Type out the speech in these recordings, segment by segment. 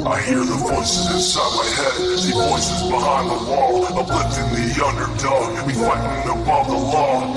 I hear the voices inside my head, the voices behind the wall, uplifting the underdog, we fighting above the law.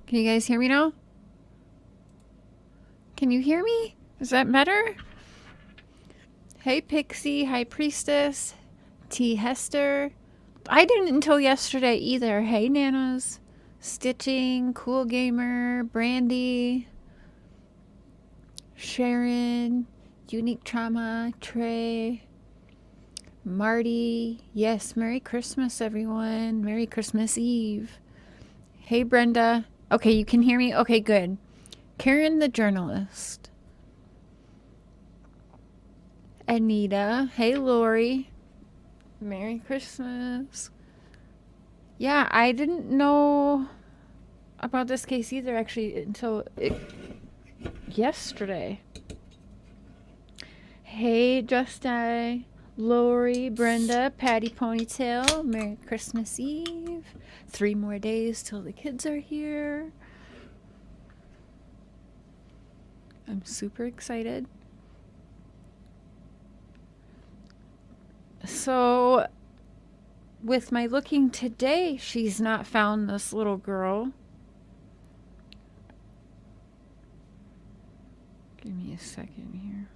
Can you guys hear me now? Can you hear me? Is that better? Hey Pixie, High Priestess, T Hester. I didn't until yesterday either. Hey Nanas, Stitching, Cool Gamer, Brandy, Sharon, Unique Trauma, Trey, Marty. Yes, Merry Christmas everyone. Merry Christmas Eve. Hey Brenda. Okay, you can hear me? Okay, good. Karen the journalist. Anita. Hey Lori. Merry Christmas. Yeah, I didn't know about this case either actually until yesterday. Hey Justin. Lori, Brenda, Patty Ponytail. Merry Christmas Eve. 3 more days till the kids are here. I'm super excited. So, with my looking today, she's not found this little girl. Give me a second here.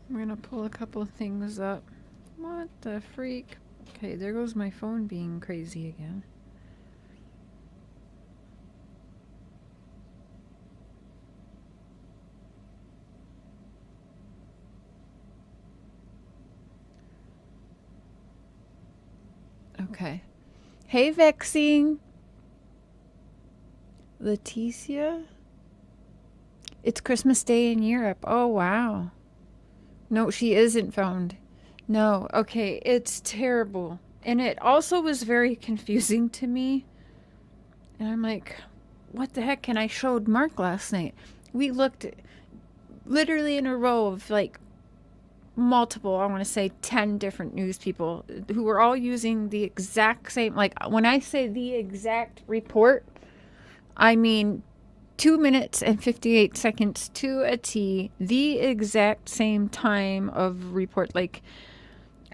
I'm gonna pull a couple of things up. What the freak? Okay, there goes my phone being crazy again. Okay. Hey, Vexing. Leticia. It's Christmas Day in Europe. Oh, wow. No, she isn't found. No, okay, it's terrible. And it also was very confusing to me. And I'm like, what the heck? And I showed Mark last night. We looked literally in a row of like multiple, I want to say 10 different news people who were all using the exact same, like when I say the exact report, I mean 2 minutes and 58 seconds to a T, the exact same time of report. Like,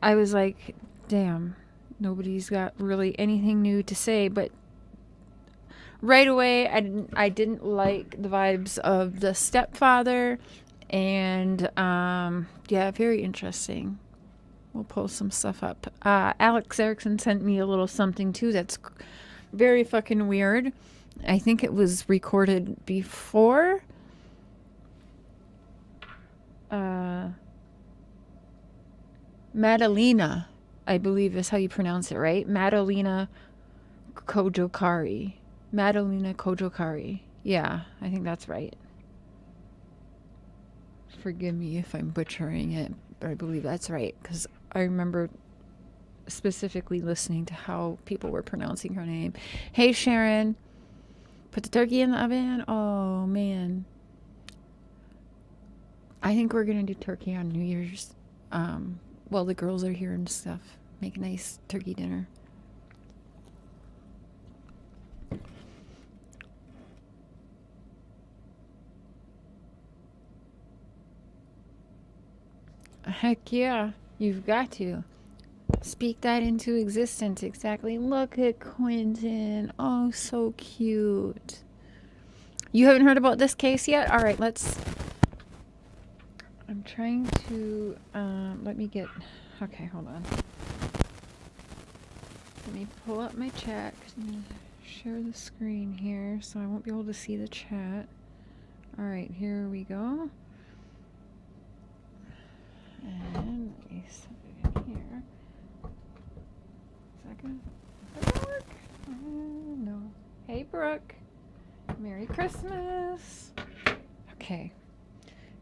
I was like, damn, nobody's got really anything new to say. But right away, I didn't like the vibes of the stepfather. And, yeah, very interesting. We'll pull some stuff up. Alex Erickson sent me a little something, too, that's very fucking weird. I think it was recorded before. Madalina, I believe is how you pronounce it, right? Madalina Cojocari. Madalina Cojocari. Yeah, I think that's right. Forgive me if I'm butchering it, but I believe that's right, because I remember specifically listening to how people were pronouncing her name. Hey, Sharon. Put the turkey in the oven. Oh, man. I think we're going to do turkey on New Year's. Well, the girls are here and stuff. Make a nice turkey dinner. Heck yeah. You've got to. Speak that into existence. Exactly. Look at Quentin. Oh, so cute. You haven't heard about this case yet? All right, let's... I'm trying to... let me get... Okay, hold on. Let me pull up my chat, 'cause I'm going to share the screen here, so I won't be able to see the chat. Alright, here we go. And let me set it in here. Is that going to work? No. Hey, Brooke. Merry Christmas. Okay.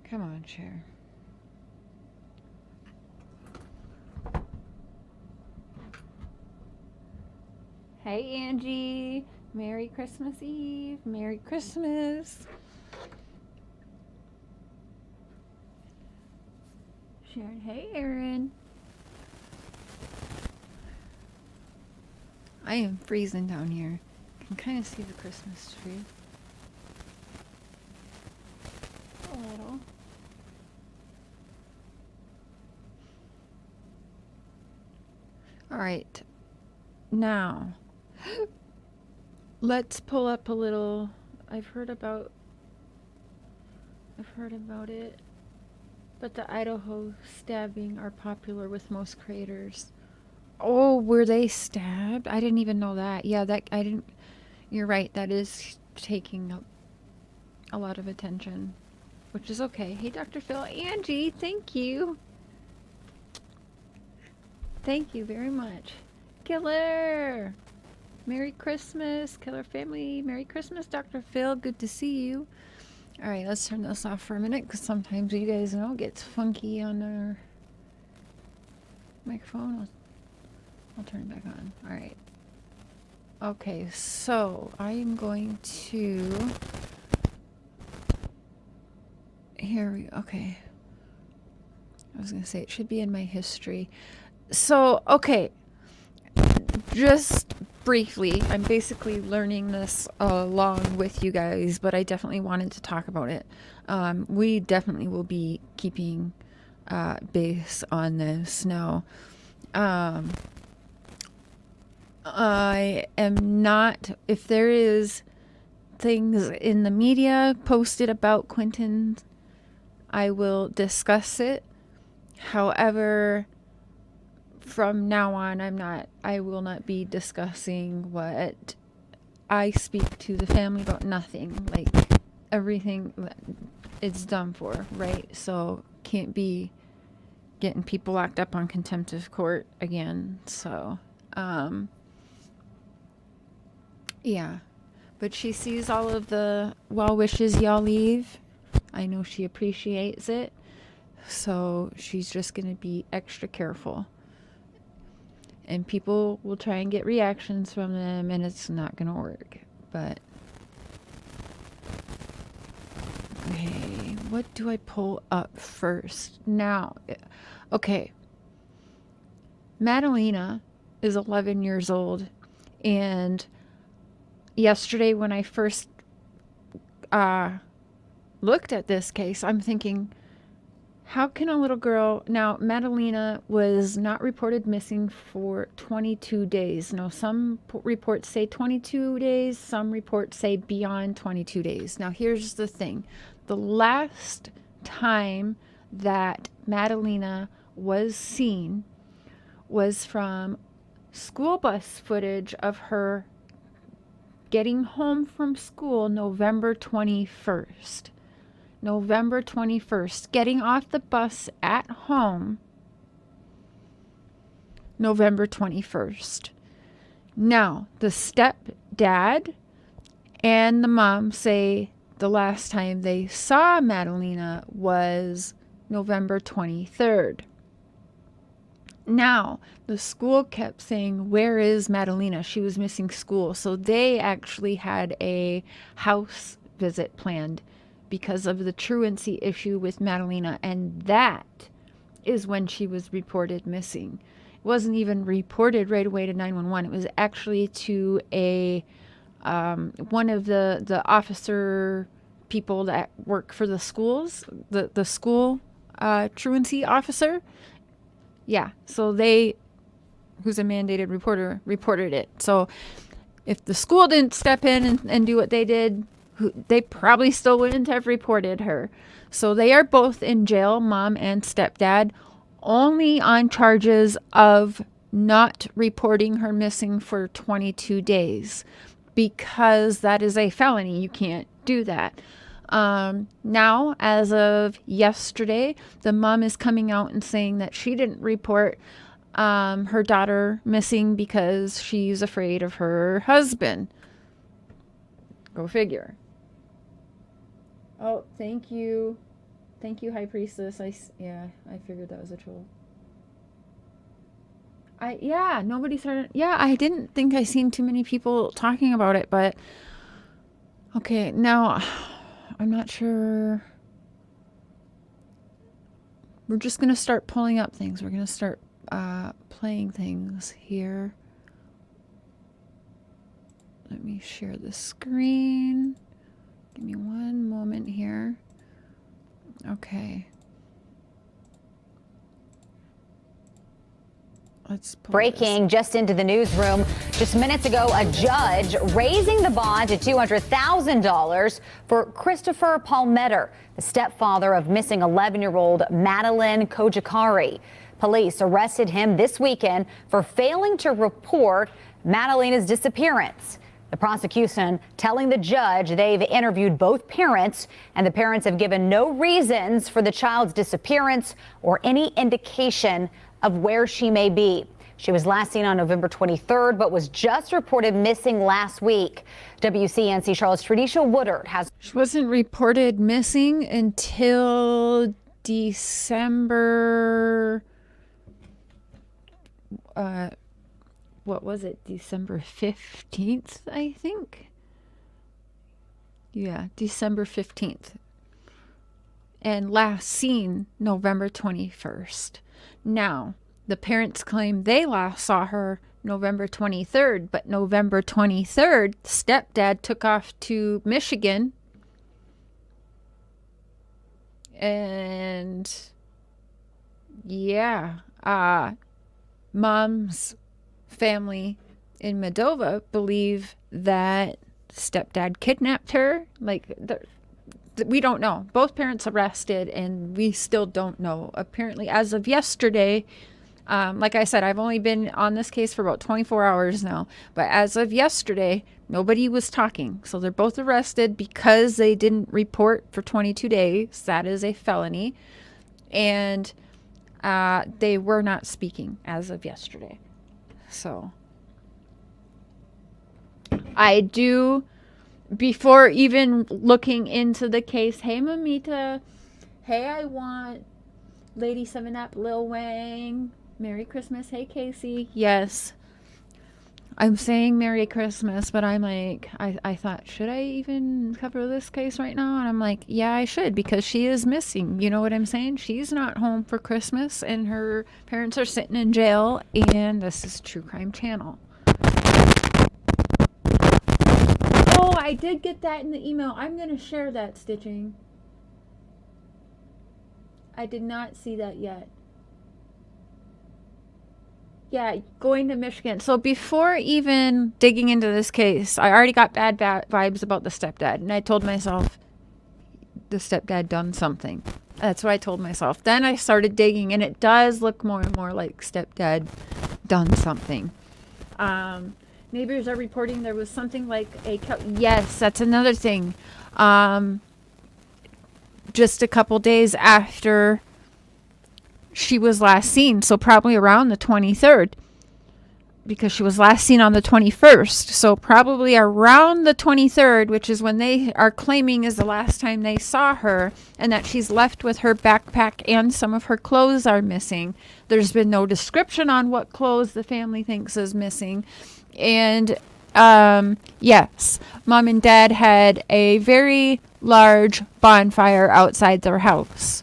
Come on, Cher. Hey, Angie. Merry Christmas Eve. Merry Christmas. Sharon. Hey, Aaron. I am freezing down here. I can kind of see the Christmas tree. A little. All right. Now, let's pull up a little. I've heard about it. But the Idaho stabbing are popular with most creators. Oh, were they stabbed? I didn't even know that. Yeah, I didn't. You're right. That is taking up a lot of attention, which is okay. Hey, Dr. Phil. Angie, thank you. Thank you very much. Killer. Merry Christmas, Killer family. Merry Christmas, Dr. Phil. Good to see you. All right, let's turn this off for a minute, because sometimes you guys know it gets funky on our microphone. I'll turn it back on. All right. Okay, so I'm going to. Here we go. Okay. I was going to say it should be in my history. So, okay. Just briefly, I'm basically learning this along with you guys, but I definitely wanted to talk about it. We definitely will be keeping base on this now. I am not, if there is things in the media posted about Quentin, I will discuss it. However, from now on, I will not be discussing what I speak to the family about. Nothing. Like, everything it's done for, right? So, can't be getting people locked up on contempt of court again. So, yeah. But she sees all of the well wishes y'all leave. I know she appreciates it. So, she's just going to be extra careful. And people will try and get reactions from them, and it's not going to work. But, okay, what do I pull up first? Now, okay. Madalina is 11 years old, and yesterday when I first looked at this case, I'm thinking, how can a little girl... Now, Madalina was not reported missing for 22 days. Now, some reports say 22 days. Some reports say beyond 22 days. Now, here's the thing. The last time that Madalina was seen was from school bus footage of her getting home from school November 21st. November 21st, getting off the bus at home, November 21st. Now, the stepdad and the mom say the last time they saw Madalina was November 23rd. Now, the school kept saying, where is Madalina? She was missing school. So they actually had a house visit planned because of the truancy issue with Madalina, and that is when she was reported missing. It wasn't even reported right away to 911. It was actually to a one of the officer people that work for the schools, the school truancy officer. Yeah, so who's a mandated reporter, reported it. So if the school didn't step in and do what they did, they probably still wouldn't have reported her. So they are both in jail, mom and stepdad, only on charges of not reporting her missing for 22 days because that is a felony. You can't do that. Now, as of yesterday, the mom is coming out and saying that she didn't report her daughter missing because she's afraid of her husband. Go figure. Oh, thank you. Thank you, High Priestess. I figured that was a troll. Nobody started. Yeah, I didn't think I seen too many people talking about it, but okay, now I'm not sure. We're just going to start pulling up things. We're going to start playing things here. Let me share the screen. Give me one moment here. Okay. Let's Breaking just into the newsroom just minutes ago, a judge raising the bond to $200,000 for Christopher Palmiter, the stepfather of missing 11-year-old Madalina Cojocari. Police arrested him this weekend for failing to report Madalina's disappearance. The prosecution telling the judge they've interviewed both parents, and the parents have given no reasons for the child's disappearance or any indication of where she may be. She was last seen on November 23rd, but was just reported missing last week. WCNC Charlotte's Tradisha Woodard has. She wasn't reported missing until December. What was it? December 15th, I think. Yeah, December 15th. And last seen November 21st. Now, the parents claim they last saw her November 23rd, but November 23rd, stepdad took off to Michigan. And yeah, mom's family in Moldova believe that stepdad kidnapped her. Like, we don't know. Both parents arrested, and we still don't know. Apparently, as of yesterday, like I said, I've only been on this case for about 24 hours now. But as of yesterday, nobody was talking. So they're both arrested because they didn't report for 22 days. That is a felony. And they were not speaking as of yesterday. So I do, before even looking into the case, hey Mamita, hey, I want Lady 7 Up, Lil Wang, Merry Christmas, hey Casey. Yes, I'm saying Merry Christmas, but I'm like, I thought, should I even cover this case right now? And I'm like, yeah, I should, because she is missing. You know what I'm saying? She's not home for Christmas, and her parents are sitting in jail, and this is True Crime Channel. Oh, I did get that in the email. I'm going to share that, Stitching. I did not see that yet. Yeah, going to Michigan. So before even digging into this case, I already got bad vibes about the stepdad. And I told myself, the stepdad done something. That's what I told myself. Then I started digging, and it does look more and more like stepdad done something. Neighbors are reporting there was something like yes, that's another thing. Just a couple days after she was last seen, so probably around the 23rd, because she was last seen on the 21st, so probably around the 23rd, which is when they are claiming is the last time they saw her, and that she's left with her backpack and some of her clothes are missing. There's been no description on what clothes the family thinks is missing. And yes, mom and dad had a very large bonfire outside their house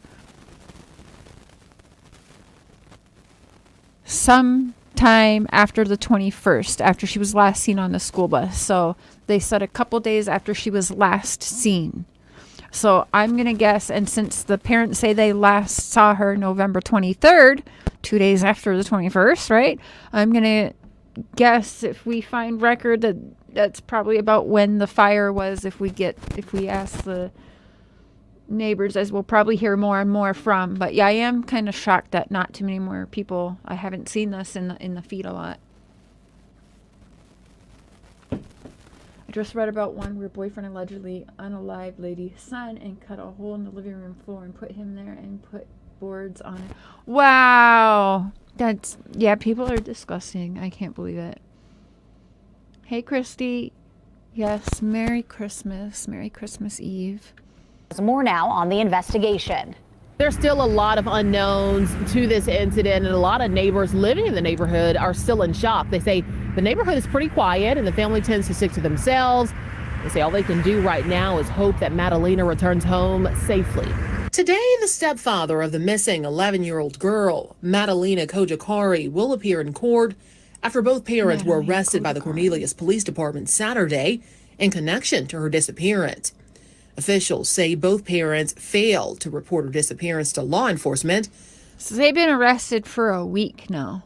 sometime after the 21st, after she was last seen on the school bus. So they said a couple days after she was last seen. So I'm going to guess, and since the parents say they last saw her November 23rd, 2 days after the 21st, right? I'm going to guess, if we find record, that's probably about when the fire was. If we ask the neighbors, as we'll probably hear more and more from. But yeah, I am kind of shocked that not too many more people. I haven't seen this in the feed a lot. I just read about one where boyfriend allegedly unalived lady's son and cut a hole in the living room floor and put him there and put boards on it. Wow. That's, yeah, people are disgusting. I can't believe it. Hey, Christy. Yes, Merry Christmas. Merry Christmas Eve. More now on the investigation. There's still a lot of unknowns to this incident, and a lot of neighbors living in the neighborhood are still in shock. They say the neighborhood is pretty quiet and the family tends to stick to themselves. They say all they can do right now is hope that Madalina returns home safely. Today, the stepfather of the missing 11-year-old girl, Madalina Cojocari, will appear in court after both parents were arrested by the Cornelius Police Department Saturday in connection to her disappearance. Officials say both parents failed to report her disappearance to law enforcement. So they've been arrested for a week now,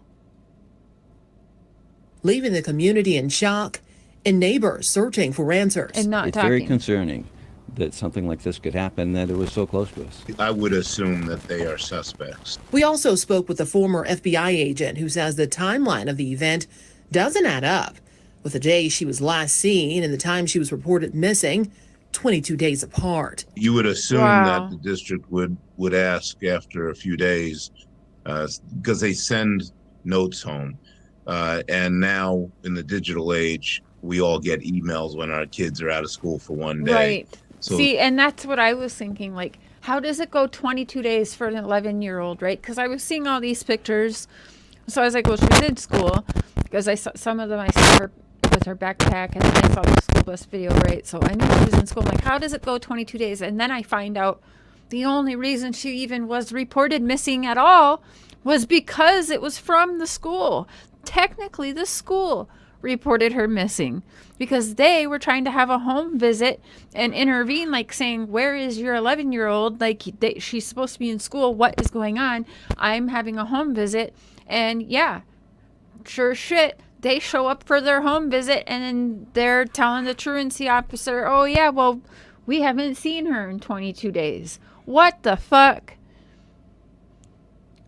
leaving the community in shock and neighbors searching for answers. and not It's talking. very concerning that something like this could happen, that it was so close to us. I would assume that they are suspects. We also spoke with a former FBI agent who says the timeline of the event doesn't add up with the day she was last seen and the time she was reported missing, 22 days apart. You would assume Wow. that the district would ask after a few days, because they send notes home. And now in the digital age, we all get emails when our kids are out of school for one day. Right. So See, and that's what I was thinking. Like, how does it go 22 days for an 11-year-old, right? Because I was seeing all these pictures. So I was like, well, she's in school. Because I saw some of them, I saw her with her backpack, and then I saw the school bus video, right? So I knew she was in school. I'm like, how does it go 22 days? And then I find out the only reason she even was reported missing at all was because it was from the school. Technically, the school reported her missing because they were trying to have a home visit and intervene, like saying, where is your 11-year-old? Like, she's supposed to be in school. What is going on? I'm having a home visit. And yeah, sure shit, they show up for their home visit and then they're telling the truancy officer, oh yeah, well, we haven't seen her in 22 days. What the fuck?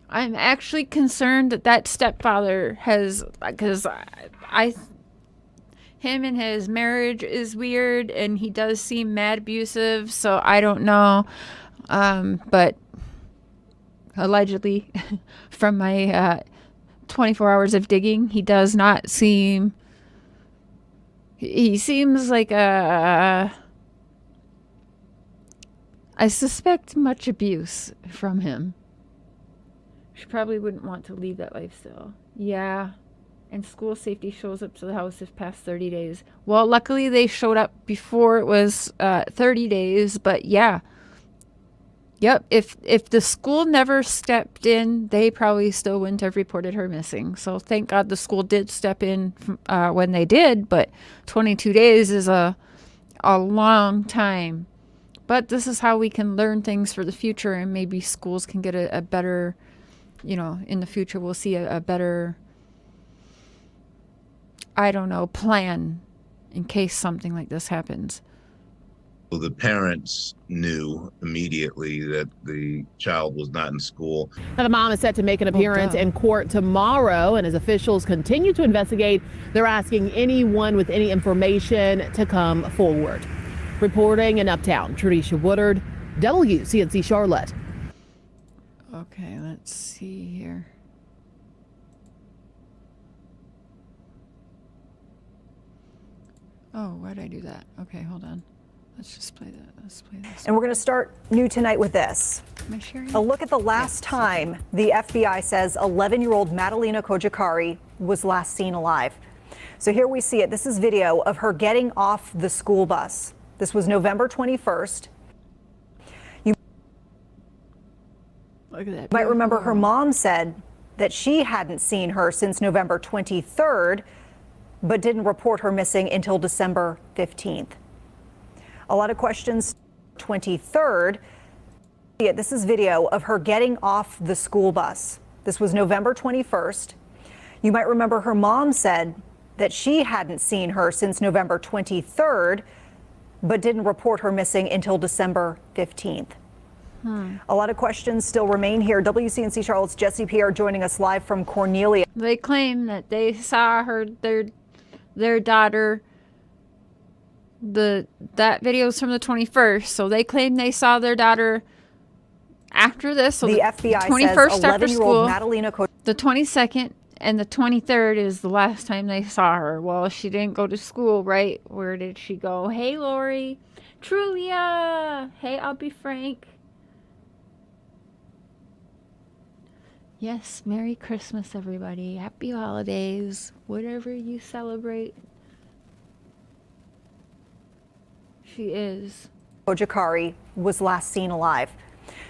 I'm actually concerned that that stepfather has, because him and his marriage is weird and he does seem mad abusive, so I don't know. But allegedly, from my 24 hours of digging, he does not seem, he seems like I suspect much abuse from him. She probably wouldn't want to leave that lifestyle. Yeah. And school safety shows up to the house if past 30 days. Well, luckily they showed up before it was 30 days, but yeah. Yep, if the school never stepped in, they probably still wouldn't have reported her missing. So thank God the school did step in when they did, but 22 days is a long time. But this is how we can learn things for the future, and maybe schools can get a better, you know, in the future we'll see a better, I don't know, plan in case something like this happens. Well, the parents knew immediately that the child was not in school. Now, the mom is set to make an appearance in court tomorrow, and as officials continue to investigate, they're asking anyone with any information to come forward. Reporting in Uptown, Trisha Woodard, WCNC Charlotte. Okay, let's see here. Oh, why'd I do that? Okay, hold on. Let's just play that. Let's play this. And we're going to start new tonight with this. Am I sharing? A look at the last time the FBI says 11-year-old Madalina Cojocari was last seen alive. So here we see it. This is video of her getting off the school bus. This was November 21st. You Look at that. might remember her mom said that she hadn't seen her since November 23rd, but didn't report her missing until December 15th. A lot of questions. 23rd. This is video of her getting off the school bus. This was November 21st. You might remember her mom said that she hadn't seen her since November 23rd, but didn't report her missing until December 15th. A lot of questions still remain here. WCNC Charlotte's Jesse Pierre joining us live from Cornelia. They claim that they saw their daughter. That video is from the 21st, so they claim they saw their daughter after this. So the FBI 21st says after 11-year-old school, Madalina Cojocari. the 22nd and the 23rd is the last time they saw her. Well, she didn't go to school, right? Where did she go? Hey, Lori. Trulia. Hey, I'll be Frank. Yes, Merry Christmas, everybody. Happy holidays. Whatever you celebrate. She is. Cojocari was last seen alive.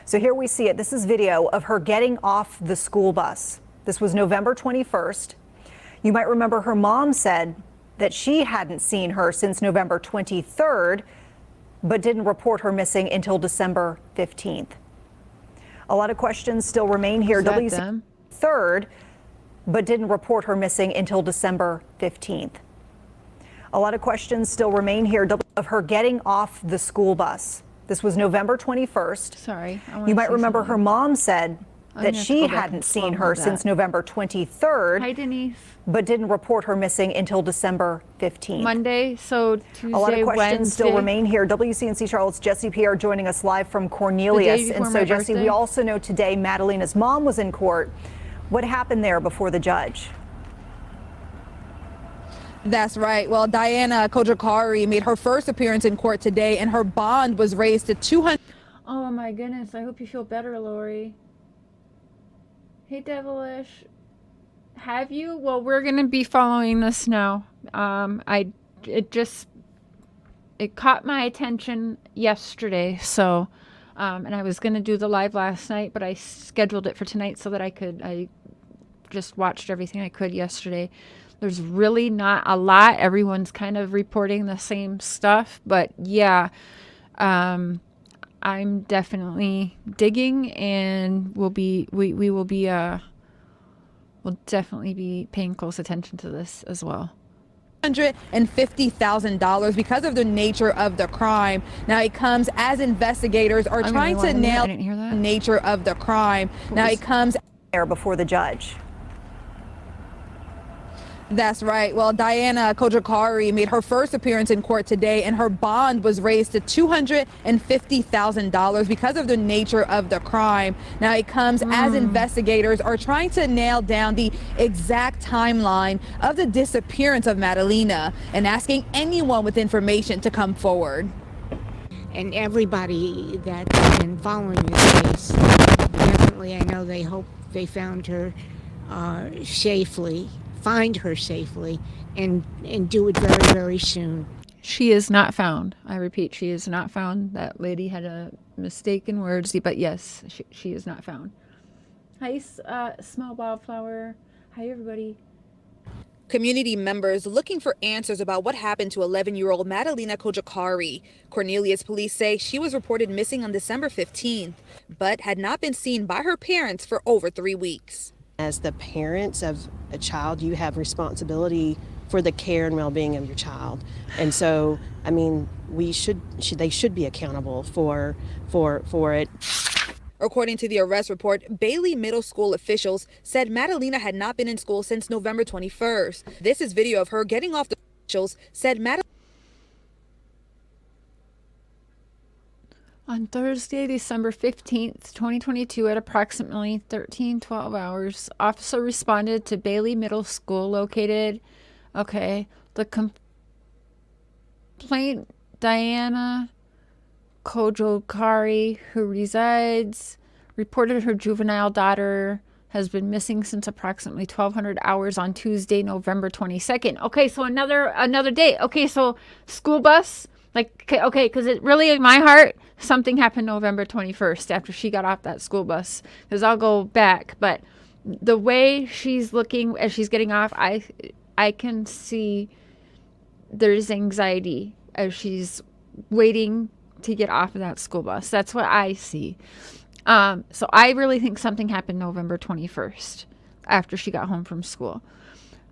So here we see it. This is video of her getting off the school bus. This was November 21st. You might remember her mom said that she hadn't seen her since November 23rd, but didn't report her missing until December 15th. A lot of questions still remain here. Is that WC them? 3rd, but didn't report her missing until December 15th. A lot of questions still remain here of her getting off the school bus. This was November 21st. Sorry. You might remember her mom said I'm that gonna have to she go back hadn't and seen slow-mo her that. since November 23rd, Hi, Denise. but didn't report her missing until December 15th. Monday, so Tuesday, A lot of questions Wednesday. still remain here. WCNC Charlotte's Jesse Pierre joining us live from Cornelius. before And so, my Jesse, we birthday? also know today Madalina's mom was in court. What happened there before the judge? That's right. Well, Diana Cojocari made her first appearance in court today, and her bond was raised to $200. Oh my goodness, I hope you feel better, Lori. Hey, Devilish. Have you? Well, we're going to be following this now. It caught my attention yesterday, so, and I was going to do the live last night, but I scheduled it for tonight so that I just watched everything I could yesterday. There's really not a lot. Everyone's kind of reporting the same stuff, but yeah, I'm definitely digging, and we'll definitely be paying close attention to this as well. $150,000 because of the nature of the crime. Now it comes as investigators are trying to nail I didn't hear that. the nature of the crime. Now it comes There before the judge. That's right. Well, Diana Cojocari made her first appearance in court today, and her bond was raised to $250,000 because of the nature of the crime. Now it comes as investigators are trying to nail down the exact timeline of the disappearance of Madalina and asking anyone with information to come forward. And everybody that's been following this case, definitely, I know they hope they found her safely, find her safely, and do it very, very soon. She is not found. I repeat, she is not found. That lady had a mistake in words, but yes, she is not found. Hi, Small Wildflower. Hi, everybody. Community members looking for answers about what happened to 11-year-old Madalina Cojocari. Cornelius police say she was reported missing on December 15th, but had not been seen by her parents for over 3 weeks. As the parents of a child, you have responsibility for the care and well-being of your child. And so, I mean, they should be accountable for it. According to the arrest report, Bailey Middle School officials said Madalina had not been in school since November 21st. This is video of her getting off the officials said Madalina. On Thursday, December 15th, 2022, at approximately 13:12 hours, officer responded to Bailey Middle School located, the complaint Diana Cojocari, who reported her juvenile daughter has been missing since approximately 1200 hours on Tuesday, November 22nd. Okay, so another day. Okay, so school bus. Because it really, in my heart, something happened November 21st after she got off that school bus. Because I'll go back. But the way she's looking as she's getting off, I can see there's anxiety as she's waiting to get off of that school bus. That's what I see. So I really think something happened November 21st after she got home from school.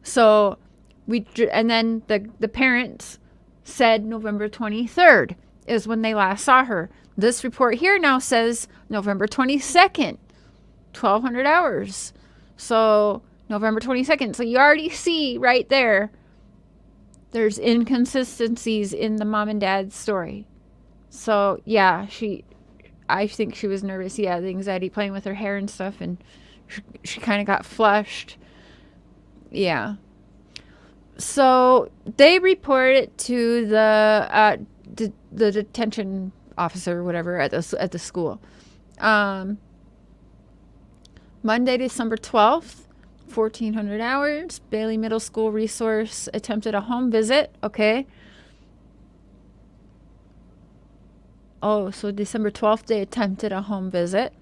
So and then the parents said November 23rd is when they last saw her. This report here now says November 22nd, 1,200 hours. So November 22nd. So you already see right there, there's inconsistencies in the mom and dad's story. So yeah, I think she was nervous. Yeah, the anxiety playing with her hair and stuff, and she kind of got flushed. Yeah. So they report it to the detention officer or whatever at the school. Monday, December 12th, 1,400 hours. Bailey Middle School resource attempted a home visit. Okay. Oh, so December 12th, they attempted a home visit.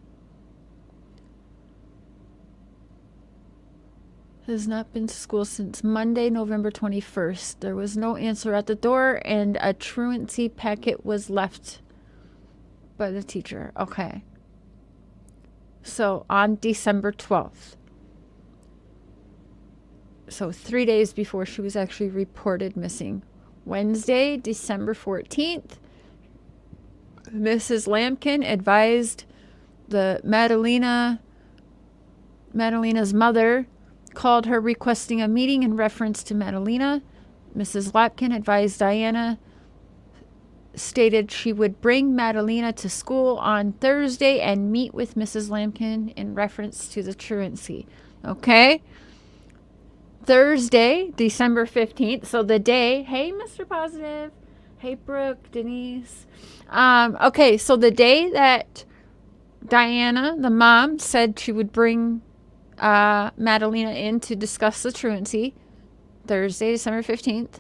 Has not been to school since Monday, November 21st. There was no answer at the door, and a truancy packet was left by the teacher. Okay. So on December 12th. So 3 days before she was actually reported missing. Wednesday, December 14th. Mrs. Lampkin advised the Madalina's mother called her requesting a meeting in reference to Madalina. Mrs. Lampkin advised Diana, stated she would bring Madalina to school on Thursday and meet with Mrs. Lampkin in reference to the truancy. Okay? Thursday, December 15th. So the day, hey, Mr. Positive. Hey, Brooke, Denise. Okay, so the day that Diana, the mom, said she would bring Madalina in to discuss the truancy, Thursday, December 15th,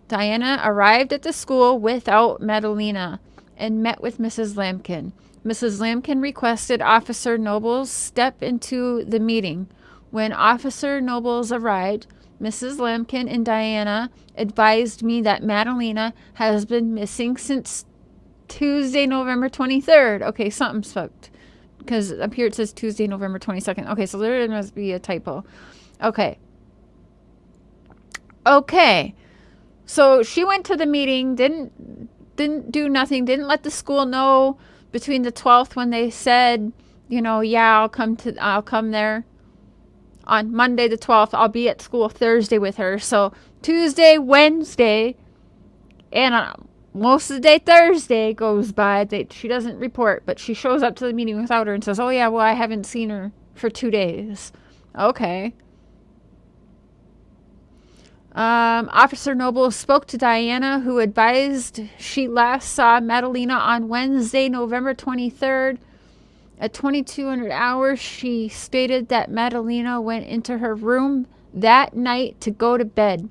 Diana arrived at the school without Madalina and met with Mrs. Lampkin. Mrs. Lampkin requested Officer Nobles step into the meeting. When Officer Nobles arrived, Mrs. Lampkin and Diana advised me that Madalina has been missing since Tuesday, November 23rd. Okay, something's fucked. Because up here it says Tuesday, November 22nd. Okay, so there must be a typo. Okay. Okay. So she went to the meeting, didn't do nothing, didn't let the school know between the 12th when they said, you know, yeah, I'll come there. On Monday the 12th, I'll be at school Thursday with her. So Tuesday, Wednesday, and most of the day Thursday goes by. She doesn't report, but she shows up to the meeting without her and says, oh yeah, well, I haven't seen her for 2 days. Okay. Officer Noble spoke to Diana, who advised she last saw Madalina on Wednesday, November 23rd. At 2,200 hours, she stated that Madalina went into her room that night to go to bed.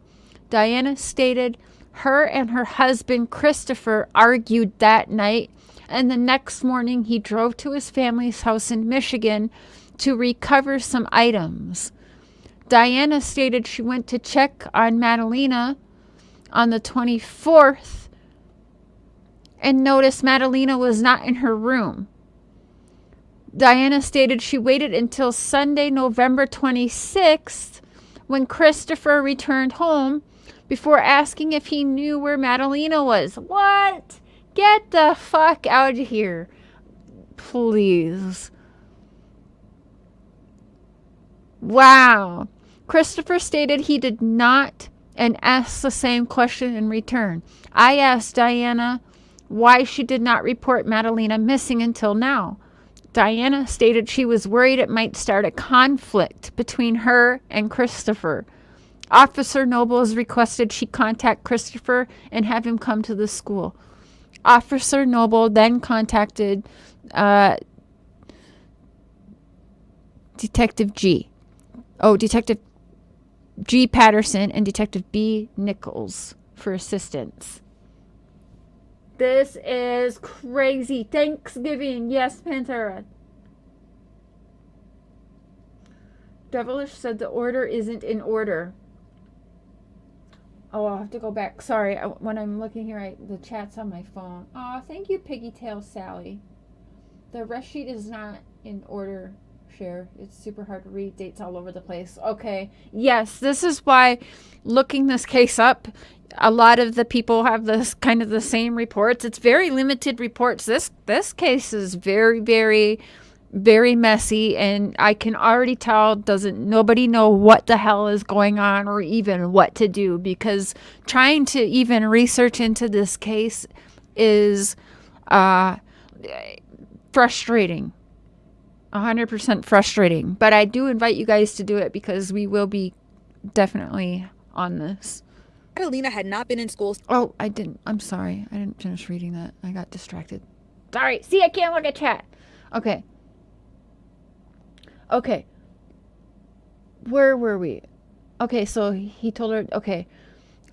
Diana stated her and her husband, Christopher, argued that night, and the next morning he drove to his family's house in Michigan to recover some items. Diana stated she went to check on Madalina on the 24th and noticed Madalina was not in her room. Diana stated she waited until Sunday, November 26th, when Christopher returned home, before asking if he knew where Madalina was. What? Get the fuck out of here. Please. Wow. Christopher stated he did not and asked the same question in return. I asked Diana why she did not report Madalina missing until now. Diana stated she was worried it might start a conflict between her and Christopher. Officer Nobles requested she contact Christopher and have him come to the school. Officer Noble then contacted Detective G. Detective G. Patterson and Detective B. Nichols for assistance. This is crazy. Thanksgiving. Yes, Pantera. Devilish said the order isn't in order. Oh, I'll have to go back. Sorry, when I'm looking here, the chat's on my phone. Oh, thank you, Piggytail Sally. The rest sheet is not in order, Cher. It's super hard to read. Dates all over the place. Okay. Yes, this is why looking this case up, a lot of the people have this kind of the same reports. It's very limited reports. This case is very, very, very messy, and I can already tell nobody know what the hell is going on or even what to do, because trying to even research into this case is frustrating. 100% frustrating. But I do invite you guys to do it, because we will be definitely on this. Madalina had not been in school. Oh, I didn't. I'm sorry. I didn't finish reading that. I got distracted. Sorry. See, I can't look at chat. Okay. Okay. Where were we? Okay, so he told her, okay.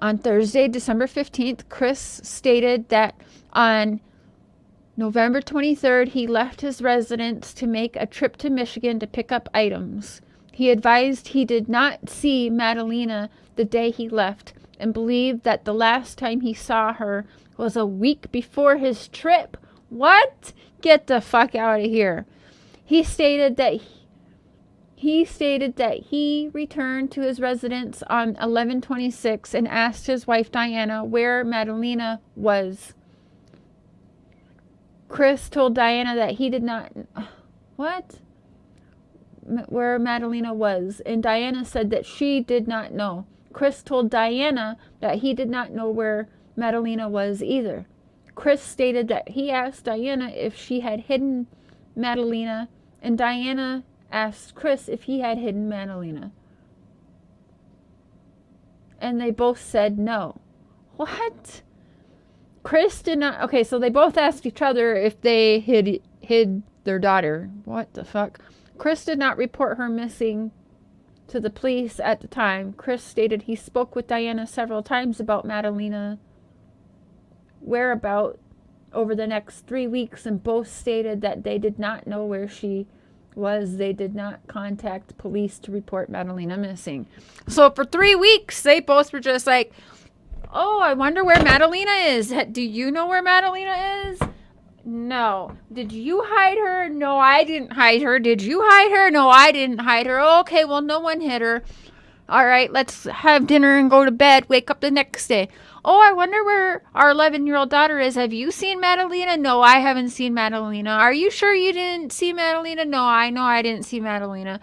On Thursday, December 15th, Chris stated that on November 23rd, he left his residence to make a trip to Michigan to pick up items. He advised he did not see Madalina the day he left and believed that the last time he saw her was a week before his trip. What? Get the fuck out of here. He stated that he returned to his residence on 11/26 and asked his wife Diana where Madalina was. Chris told Diana that he did not where Madalina was, and Diana said that she did not know. Chris told Diana that he did not know where Madalina was either. Chris stated that he asked Diana if she had hidden Madalina, and Diana asked Chris if he had hidden Madalina. And they both said no. What? Chris did not. Okay, so they both asked each other if they hid their daughter. What the fuck? Chris did not report her missing to the police at the time. Chris stated he spoke with Diana several times about Madalina's whereabouts over the next 3 weeks, and both stated that they did not know where she was. They did not contact police to report Madalina missing. So for 3 weeks, they both were just like, oh, I wonder where Madalina is. Do you know where Madalina is? No. Did you hide her? No, I didn't hide her. Did you hide her? No, I didn't hide her. Okay, well, no one hid her. All right, let's have dinner and go to bed. Wake up the next day. Oh, I wonder where our 11-year-old daughter is. Have you seen Madalina? No, I haven't seen Madalina. Are you sure you didn't see Madalina? No, I know I didn't see Madalina.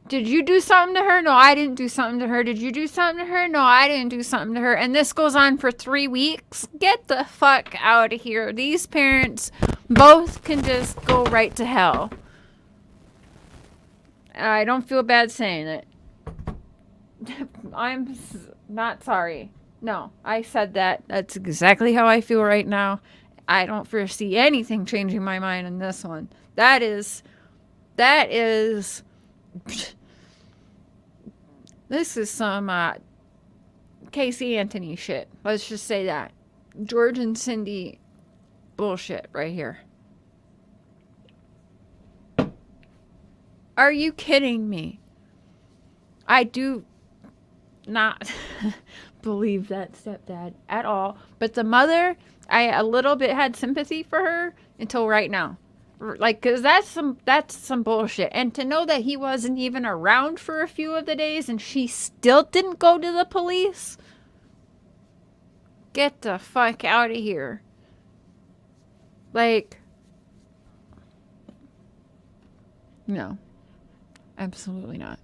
Did you do something to her? No, I didn't do something to her. Did you do something to her? No, I didn't do something to her. And this goes on for 3 weeks. Get the fuck out of here. These parents both can just go right to hell. I don't feel bad saying it. I'm not sorry. No, I said that. That's exactly how I feel right now. I don't foresee anything changing my mind in this one. That is this is some Casey Anthony shit. Let's just say that. George and Cindy bullshit right here. Are you kidding me? I do not believe that stepdad at all. But the mother, I a little bit had sympathy for her until right now. Like, cause that's some bullshit. And to know that he wasn't even around for a few of the days and she still didn't go to the police. Get the fuck out of here. Like, no, absolutely not.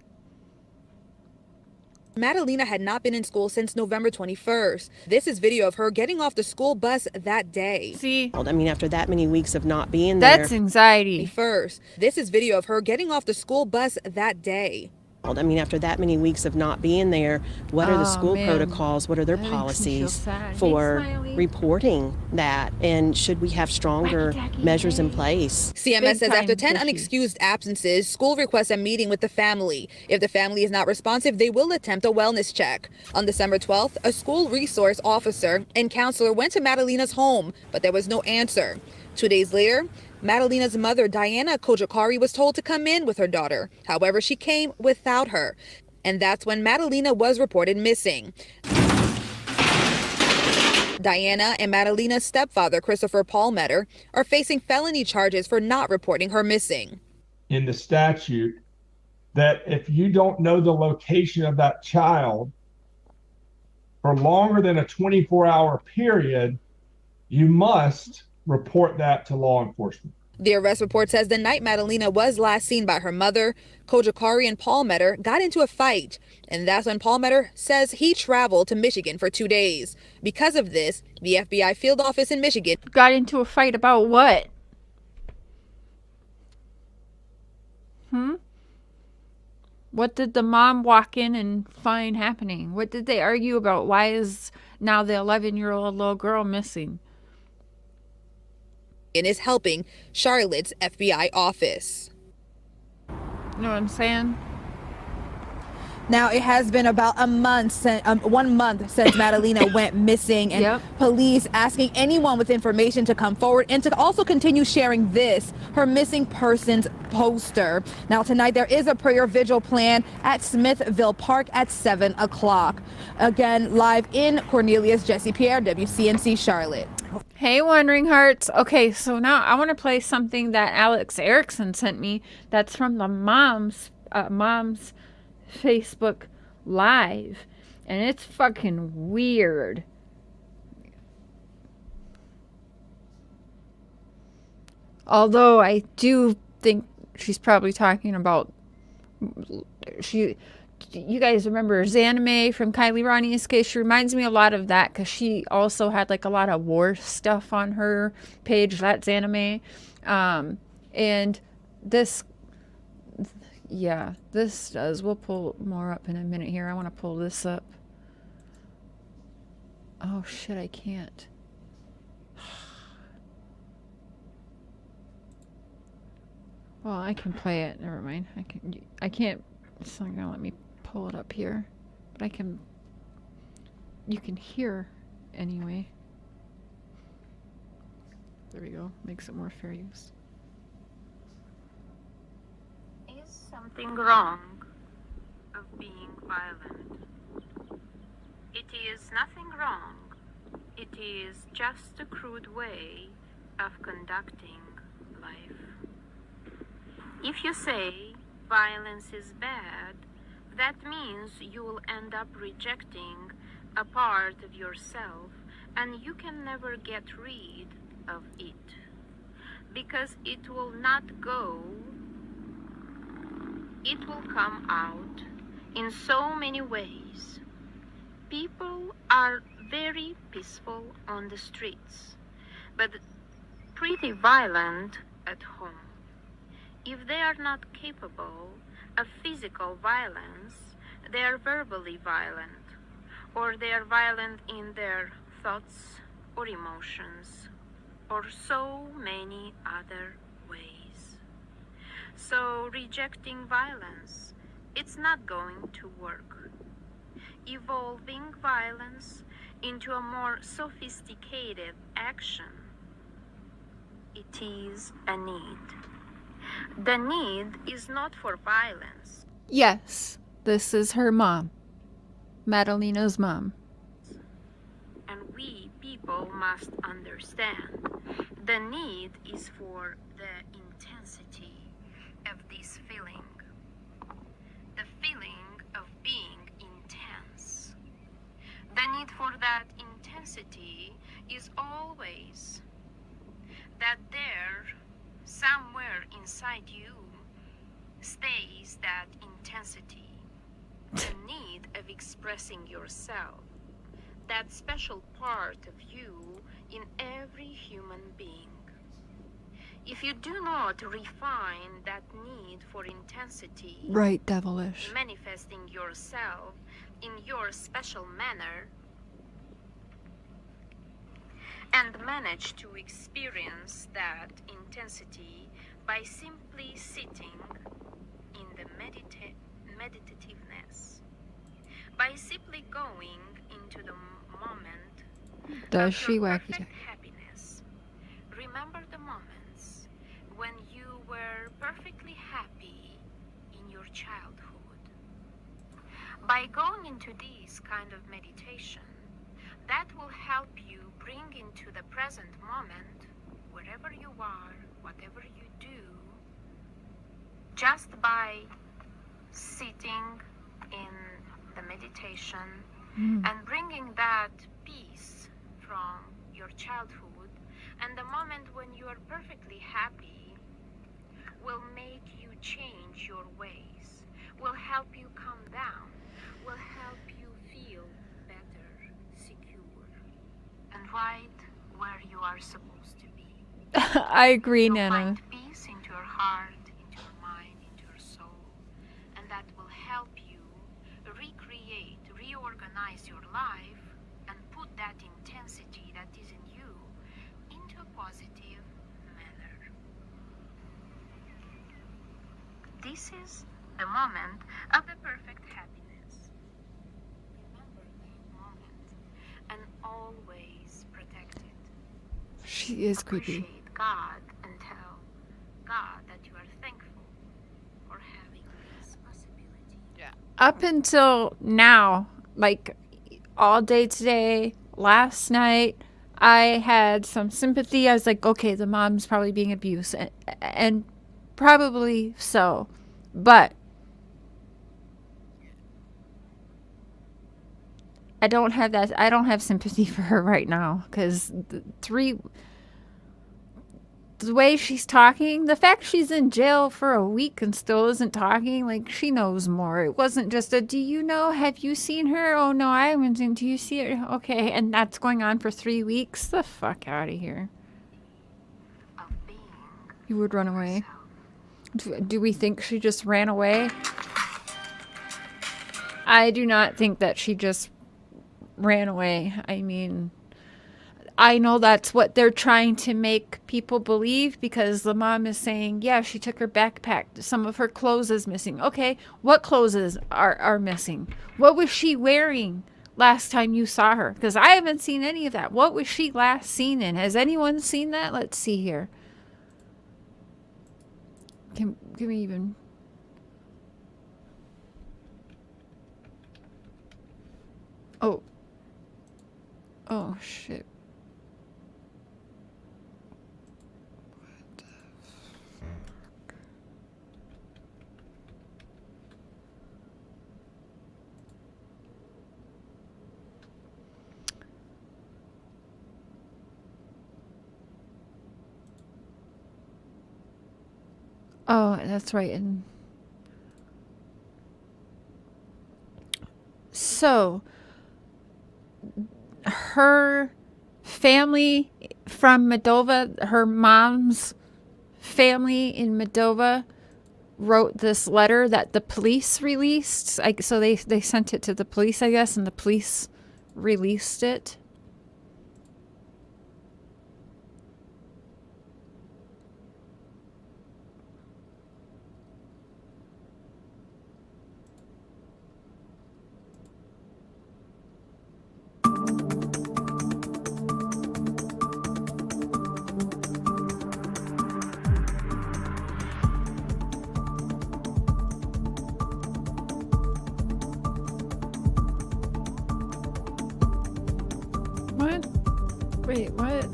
Madalina had not been in school since November 21st. This is video of her getting off the school bus that day. See? I mean, after that many weeks of not being there. That's anxiety. First, this is video of her getting off the school bus that day. I mean, after that many weeks of not being there, what are the school protocols? What are their That makes me policies feel sad. for Hey, Smiley. reporting that? And should we have stronger measures in place? CMS Big says after time 10 issue. unexcused absences, school requests a meeting with the family. If the family is not responsive, they will attempt a wellness check. On December 12th, a school resource officer and counselor went to Madalina's home, but there was no answer. 2 days later, Madalina's mother, Diana Cojocari, was told to come in with her daughter. However, she came without her. And that's when Madalina was reported missing. Diana and Madalina's stepfather, Christopher Palmiter, are facing felony charges for not reporting her missing. In the statute, that if you don't know the location of that child, for longer than a 24-hour period, you must report that to law enforcement. The arrest report says the night Madalina was last seen by her mother, Cojocari and Palmiter got into a fight. And that's when Palmiter says he traveled to Michigan for 2 days. Because of this, the FBI field office in Michigan Got into a fight about what? What did the mom walk in and find happening? What did they argue about? Why is now the 11-year-old little girl missing? is helping Charlotte's FBI office. You know what I'm saying? Now, it has been about a month since, 1 month since Madalina went missing, and police asking anyone with information to come forward and to also continue sharing this, her missing persons poster. Now, tonight there is a prayer vigil plan at Smithville Park at 7 o'clock. Again, live in Cornelius, Jesse Pierre, WCNC Charlotte. Hey, Wandering Hearts. Okay, so now I want to play something that Alex Erickson sent me. That's from the mom's Facebook Live, and it's fucking weird. Although I do think she's probably talking about you guys remember Zanime from Kylie Ronnie's case? She reminds me a lot of that because she also had like a lot of war stuff on her page. That's Zanime. And this, yeah, this does. We'll pull more up in a minute here. I want to pull this up. Oh shit, I can't. Well, I can play it. Never mind. I can't. It's not gonna let me pull it up here, but I can. You can hear anyway. There we go. Makes it more fair use. Is something wrong of being violent? It is nothing wrong. It is just a crude way of conducting life. If you say violence is bad, that means you will end up rejecting a part of yourself, and you can never get rid of it, because it will not go. It will come out in so many ways. People are very peaceful on the streets, but pretty violent at home. If they are not capable of physical violence, they are verbally violent, or they are violent in their thoughts or emotions, or so many other ways. So rejecting violence, it's not going to work. Evolving violence into a more sophisticated action, it is a need. The need is not for violence. Yes, this is her mom, Madalina's mom. And we people must understand the need is for the intensity of this feeling. The feeling of being intense. The need for that intensity is always that there, somewhere inside you, stays that intensity, the need of expressing yourself, that special part of you in every human being. If you do not refine that need for intensity, Right, devilish. manifesting yourself in your special manner, and manage to experience that intensity by simply sitting in the meditativeness, by simply going into the moment Does of she your wacky perfect happiness. Remember the moments when you were perfectly happy in your childhood. By going into this kind of meditation, that will help you bring into the present moment, wherever you are, whatever you do, just by sitting in the meditation and bringing that peace from your childhood and the moment when you are perfectly happy will make you change your ways, will help you calm down, will help you feel better, secure, and right where you are supposed to be. I agree, You'll Nana. find peace into your heart, into your mind, into your soul, and that will help you recreate, reorganize your life, and put that intensity that is in you into a positive manner. This is the moment of the perfect happiness. Remember that moment and always protect it. She is creepy. Appreciate God and tell God that you are thankful for having this possibility. Up until now, like all day today, last night, I had some sympathy. I was like, okay, the mom's probably being abused, and probably so. But I don't have that. I don't have sympathy for her right now because the way she's talking, the fact she's in jail for a week and still isn't talking, like she knows more. It wasn't just a, do you know, have you seen her? Oh no, I haven't seen, do you see her? Okay, and that's going on for 3 weeks? The fuck out of here. You would run away? Do we think she just ran away? I do not think that she just ran away. I mean, I know that's what they're trying to make people believe because the mom is saying, yeah, she took her backpack. Some of her clothes is missing. Okay, what clothes are missing? What was she wearing last time you saw her? Because I haven't seen any of that. What was she last seen in? Has anyone seen that? Let's see here. Can we even... Oh. Oh, shit. What the fuck? Oh, that's right. And so her family from Moldova, her mom's family in Moldova wrote this letter that the police released. So they sent it to the police, I guess, and the police released it. What? Wait, what?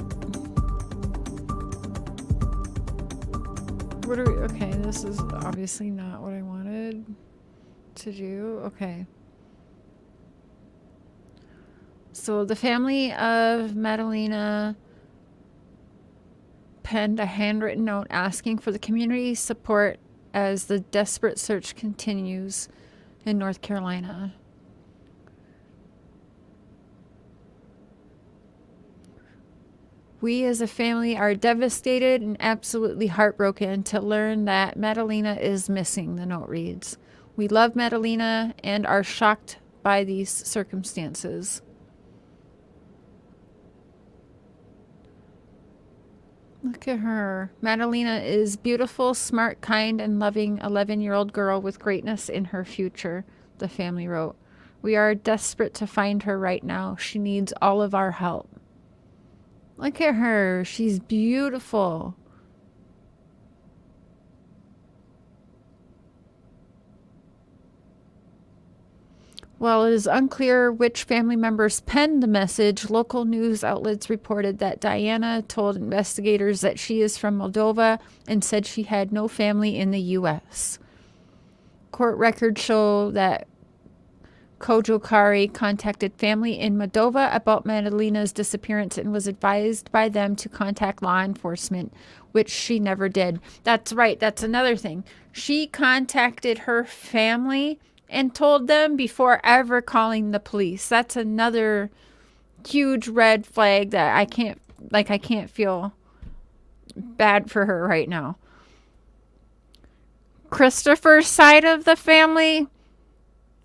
What are we? Okay, this is obviously not what I wanted to do. Okay. So the family of Madalina penned a handwritten note asking for the community's support as the desperate search continues in North Carolina. We as a family are devastated and absolutely heartbroken to learn that Madalina is missing, the note reads. We love Madalina and are shocked by these circumstances. Look at her. Madalina is beautiful, smart, kind, and loving 11-year-old girl with greatness in her future, the family wrote. We are desperate to find her right now. She needs all of our help. Look at her. She's beautiful. While it is unclear which family members penned the message, local news outlets reported that Diana told investigators that she is from Moldova and said she had no family in the U.S. Court records show that Cojocari contacted family in Moldova about Madalina's disappearance and was advised by them to contact law enforcement, which she never did. That's right. That's another thing. She contacted her family and told them before ever calling the police. That's another huge red flag that I can't feel bad for her right now. Christopher's side of the family,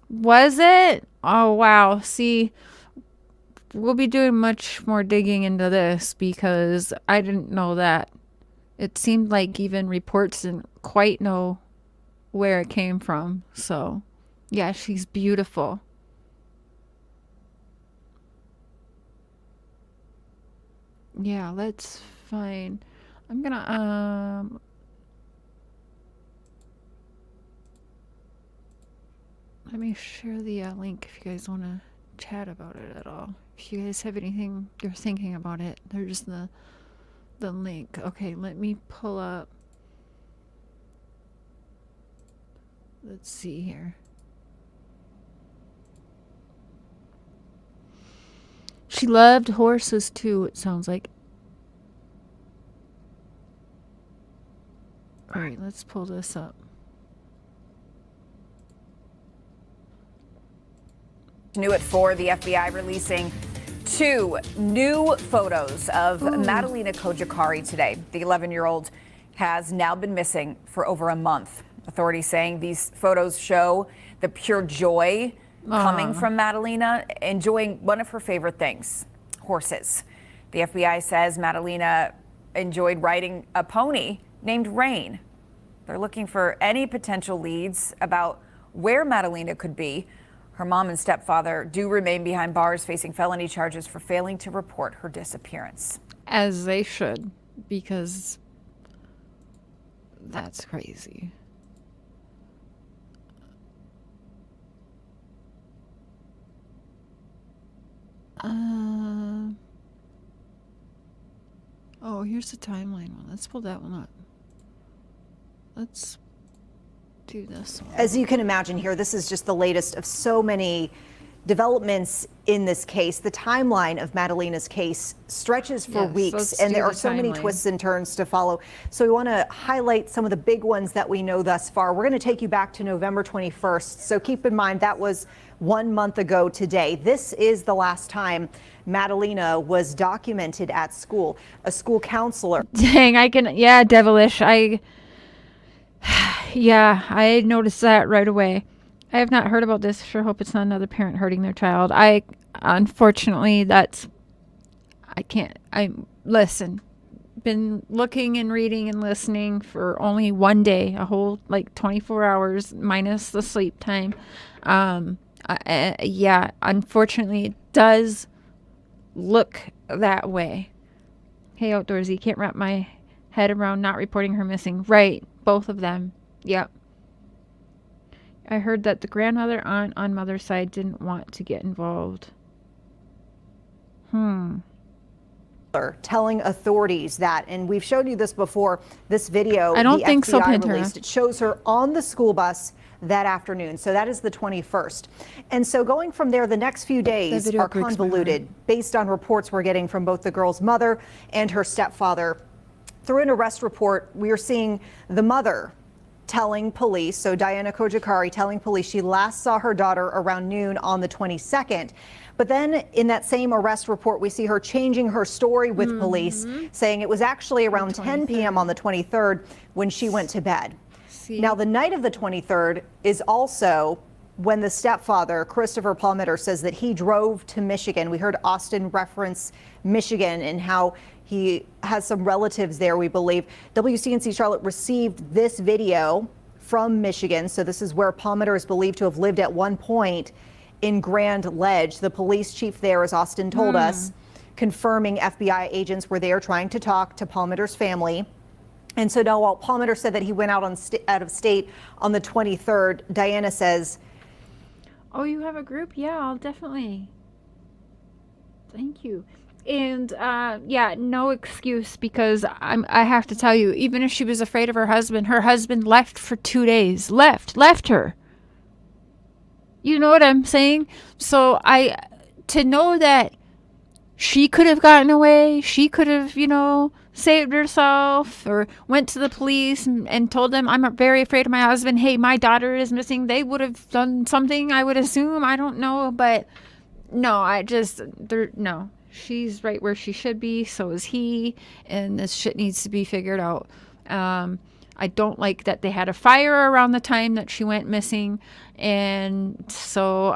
was it? Oh, wow. See, we'll be doing much more digging into this because I didn't know that. It seemed like even reports didn't quite know where it came from. So, yeah, she's beautiful. Yeah, let's find. I'm gonna, let me share the link if you guys want to chat about it at all. If you guys have anything you're thinking about it, there's the link. Okay, let me pull up. Let's see here. She loved horses too, it sounds like. All right, let's pull this up. New at 4, the FBI releasing 2 new photos of Madalina Cojocari today. The 11-year-old has now been missing for over a month. Authorities saying these photos show the pure joy coming from Madalina, enjoying one of her favorite things, horses. The FBI says Madalina enjoyed riding a pony named Rain. They're looking for any potential leads about where Madalina could be. Her mom and stepfather do remain behind bars, facing felony charges for failing to report her disappearance. As they should, because that's crazy. Oh, here's the timeline one. Let's pull that one up. Let's do this one. As you can imagine here, this is just the latest of so many developments in this case. The timeline of Madalina's case stretches for weeks, and there are so many twists and turns to follow. So we want to highlight some of the big ones that we know thus far. We're going to take you back to November 21st. So keep in mind that was 1 month ago today. This is the last time Madalina was documented at school. A school counselor. Dang, yeah, devilish. Yeah, I noticed that right away. I have not heard about this. Sure hope it's not another parent hurting their child. Unfortunately, listen, been looking and reading and listening for only one day, a whole 24 hours minus the sleep time. Yeah, unfortunately, it does look that way. Hey, Outdoorsy, you can't wrap my head around not reporting her missing. Right, both of them. Yep. I heard that the grandmother, aunt on mother's side didn't want to get involved. Telling authorities that, and we've showed you this before, this video I don't the think FBI so, Pantera. released. It shows her on the school bus that afternoon. So that is the 21st. And so going from there, the next few days are convoluted based on reports we're getting from both the girl's mother and her stepfather. Through an arrest report, we are seeing the mother telling police, so Diana Cojocari telling police she last saw her daughter around noon on the 22nd. But then in that same arrest report, we see her changing her story with police, saying it was actually around 10 p.m. on the 23rd when she went to bed. Now, the night of the 23rd is also when the stepfather, Christopher Palmiter, says that he drove to Michigan. We heard Austin reference Michigan and how he has some relatives there, we believe. WCNC Charlotte received this video from Michigan. So this is where Palmiter is believed to have lived at one point in Grand Ledge. The police chief there, as Austin told us, confirming FBI agents were there trying to talk to Palmiter's family. And so now, while Palmiter said that he went out of state on the 23rd, Diana says, "Oh, you have a group? Yeah, I'll definitely. Thank you." And yeah, no excuse, because I have to tell you, even if she was afraid of her husband left for 2 days. Left her. You know what I'm saying? So to know that she could have gotten away, she could have, saved herself, or went to the police and told them, I'm very afraid of my husband. Hey, my daughter is missing. They would have done something, I would assume. I don't know. But no, no. She's right where she should be. So is he. And this shit needs to be figured out. I don't like that they had a fire around the time that she went missing. And so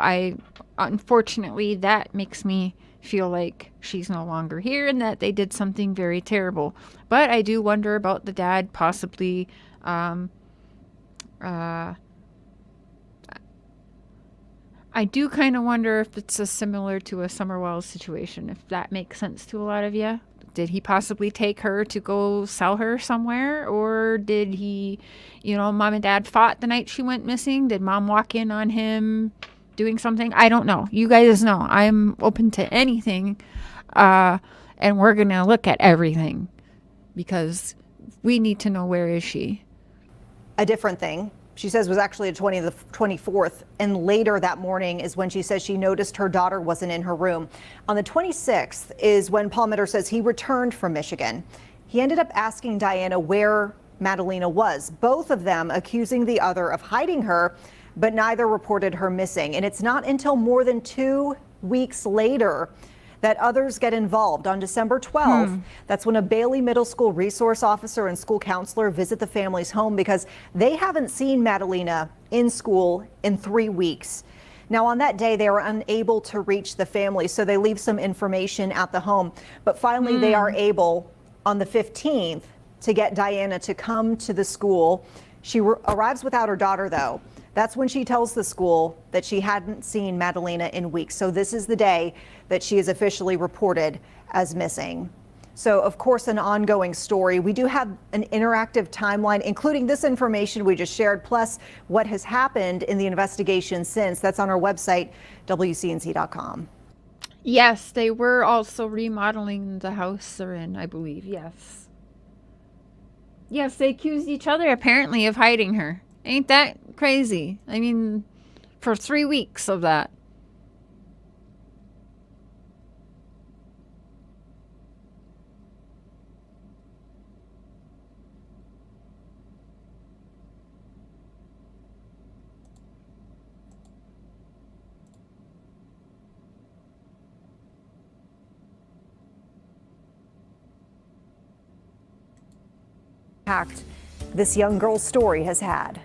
unfortunately, that makes me feel like she's no longer here and that they did something very terrible. But I do wonder about the dad possibly I do kind of wonder if it's similar to a Summer Wells situation, if that makes sense to a lot of you. Did he possibly take her to go sell her somewhere? Or did he, mom and dad fought the night she went missing? Did mom walk in on him doing something? I don't know. You guys know. I'm open to anything. And we're going to look at everything because we need to know where is she. A different thing, she says, was actually the 24th, and later that morning is when she says she noticed her daughter wasn't in her room. On the 26th is when Palmiter says he returned from Michigan. He ended up asking Diana where Madalina was, both of them accusing the other of hiding her, but neither reported her missing. And it's not until more than 2 weeks later that others get involved. On December 12th, that's when a Bailey Middle School resource officer and school counselor visit the family's home because they haven't seen Madalina in school in 3 weeks. Now, on that day, they were unable to reach the family, so they leave some information at the home. But finally, they are able, on the 15th, to get Diana to come to the school. She arrives without her daughter, though. That's when she tells the school that she hadn't seen Madalina in weeks. So this is the day that she is officially reported as missing. So, of course, an ongoing story. We do have an interactive timeline, including this information we just shared, plus what has happened in the investigation since. That's on our website, WCNC.com. Yes, they were also remodeling the house they're in, I believe. Yes. Yes, they accused each other, apparently, of hiding her. Ain't that crazy? I mean, for 3 weeks of that. Impact this young girl's story has had.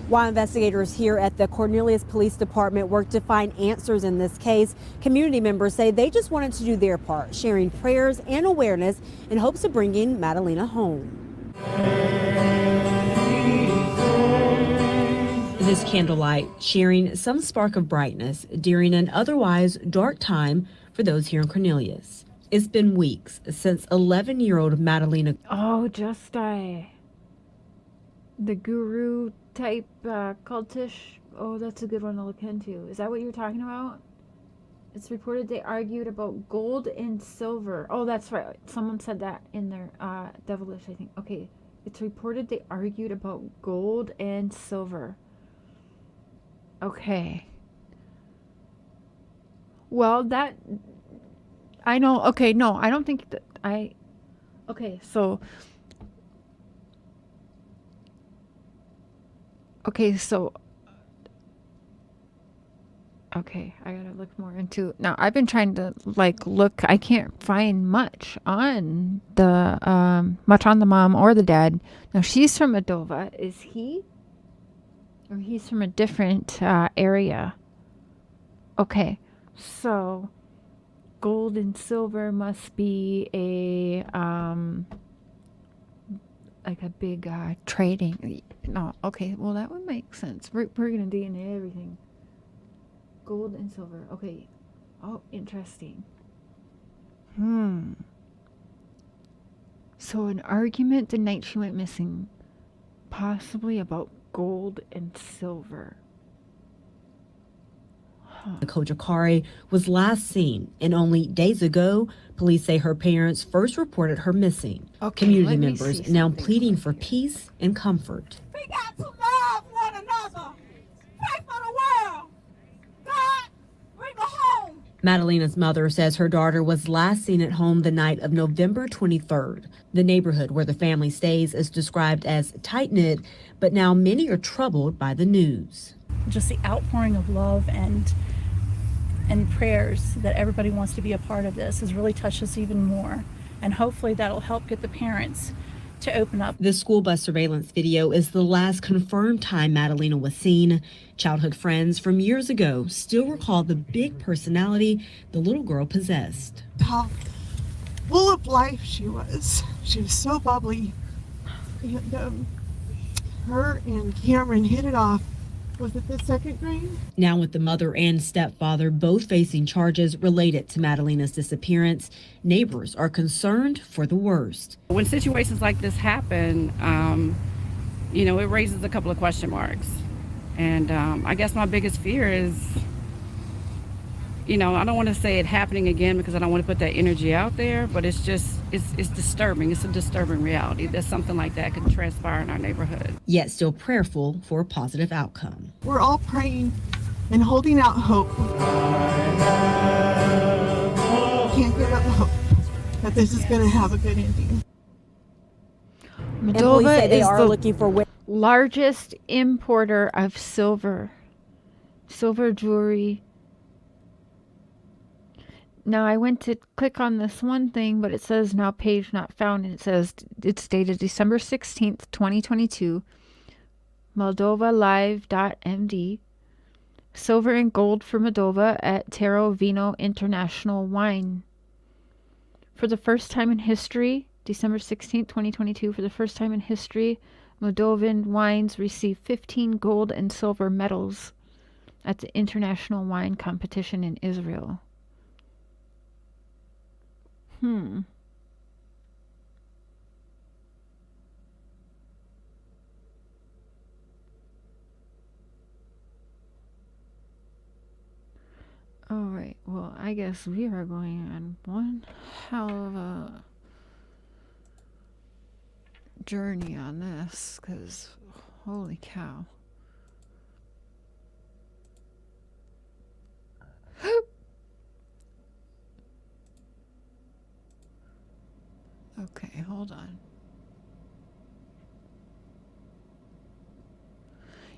While investigators here at the Cornelius Police Department work to find answers in this case, community members say they just wanted to do their part, sharing prayers and awareness in hopes of bringing Madalina home. In this candlelight, sharing some spark of brightness during an otherwise dark time for those here in Cornelius. It's been weeks since 11-year-old Madalina. Oh, the guru type cultish. Oh, that's a good one to look into. Is that what you're talking about? It's reported they argued about gold and silver. Oh, that's right. Someone said that in their devilish, I think. Okay. It's reported they argued about gold and silver. Okay. Well, that... I know. Okay, no, I don't think that okay, so okay, I gotta look more into. Now, I've been trying to look. I can't find much on the mom or the dad. Now, she's from Adova. Is he? Or he's from a different area. Okay, so gold and silver must be a like a big trading. No, okay, well that would make sense. We're gonna DNA everything. Gold and silver. Okay. Oh, interesting. So an argument the night she went missing, possibly about gold and silver. Cojocari was last seen, and only days ago, police say her parents first reported her missing. Okay, community members now pleading for peace and comfort. We got to love one another. Pray for the world. Madalina's mother says her daughter was last seen at home the night of November 23rd. The neighborhood where the family stays is described as tight-knit, but now many are troubled by the news. Just the outpouring of love and prayers that everybody wants to be a part of this has really touched us even more. And hopefully that'll help get the parents to open up. The school bus surveillance video is the last confirmed time Madalina was seen. Childhood friends from years ago still recall the big personality the little girl possessed. How full of life she was. She was so bubbly. And her and Cameron hit it off. Was it the second grade? Now with the mother and stepfather both facing charges related to Madalina's disappearance, neighbors are concerned for the worst. When situations like this happen, you know, it raises a couple of question marks. And I guess my biggest fear is, you know, I don't want to say it happening again because I don't want to put that energy out there, but it's just, it's disturbing. It's a disturbing reality that something like that could transpire in our neighborhood. Yet still prayerful for a positive outcome. We're all praying and holding out hope. Can't give up hope that this is going to have a good ending. Moldova they is are the looking for largest importer of silver jewelry. Now I went to click on this one thing, but it says now page not found, and it says it's dated December 16th, 2022. MoldovaLive.md. Silver and gold for Moldova at Taro Vino International Wine. For the first time in history, December 16th, 2022, for the first time in history, Moldovan wines received 15 gold and silver medals at the International Wine Competition in Israel. All right, well, I guess we are going on one hell of a journey on this, because holy cow. Okay, hold on.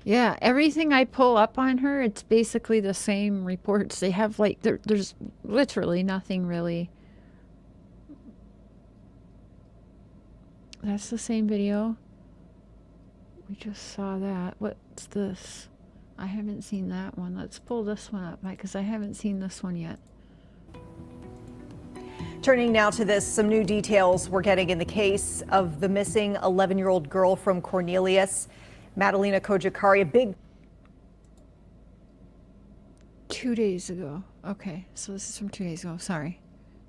Yeah, everything I pull up on her, it's basically the same reports. They have like, there's literally nothing really. That's the same video. We just saw that. What's this? I haven't seen that one. Let's pull this one up, Mike, because I haven't seen this one yet. Turning now to this, some new details we're getting in the case of the missing 11-year-old girl from Cornelius, Madalina Cojocari. A big 2 days ago. Okay, so this is from 2 days ago. Sorry.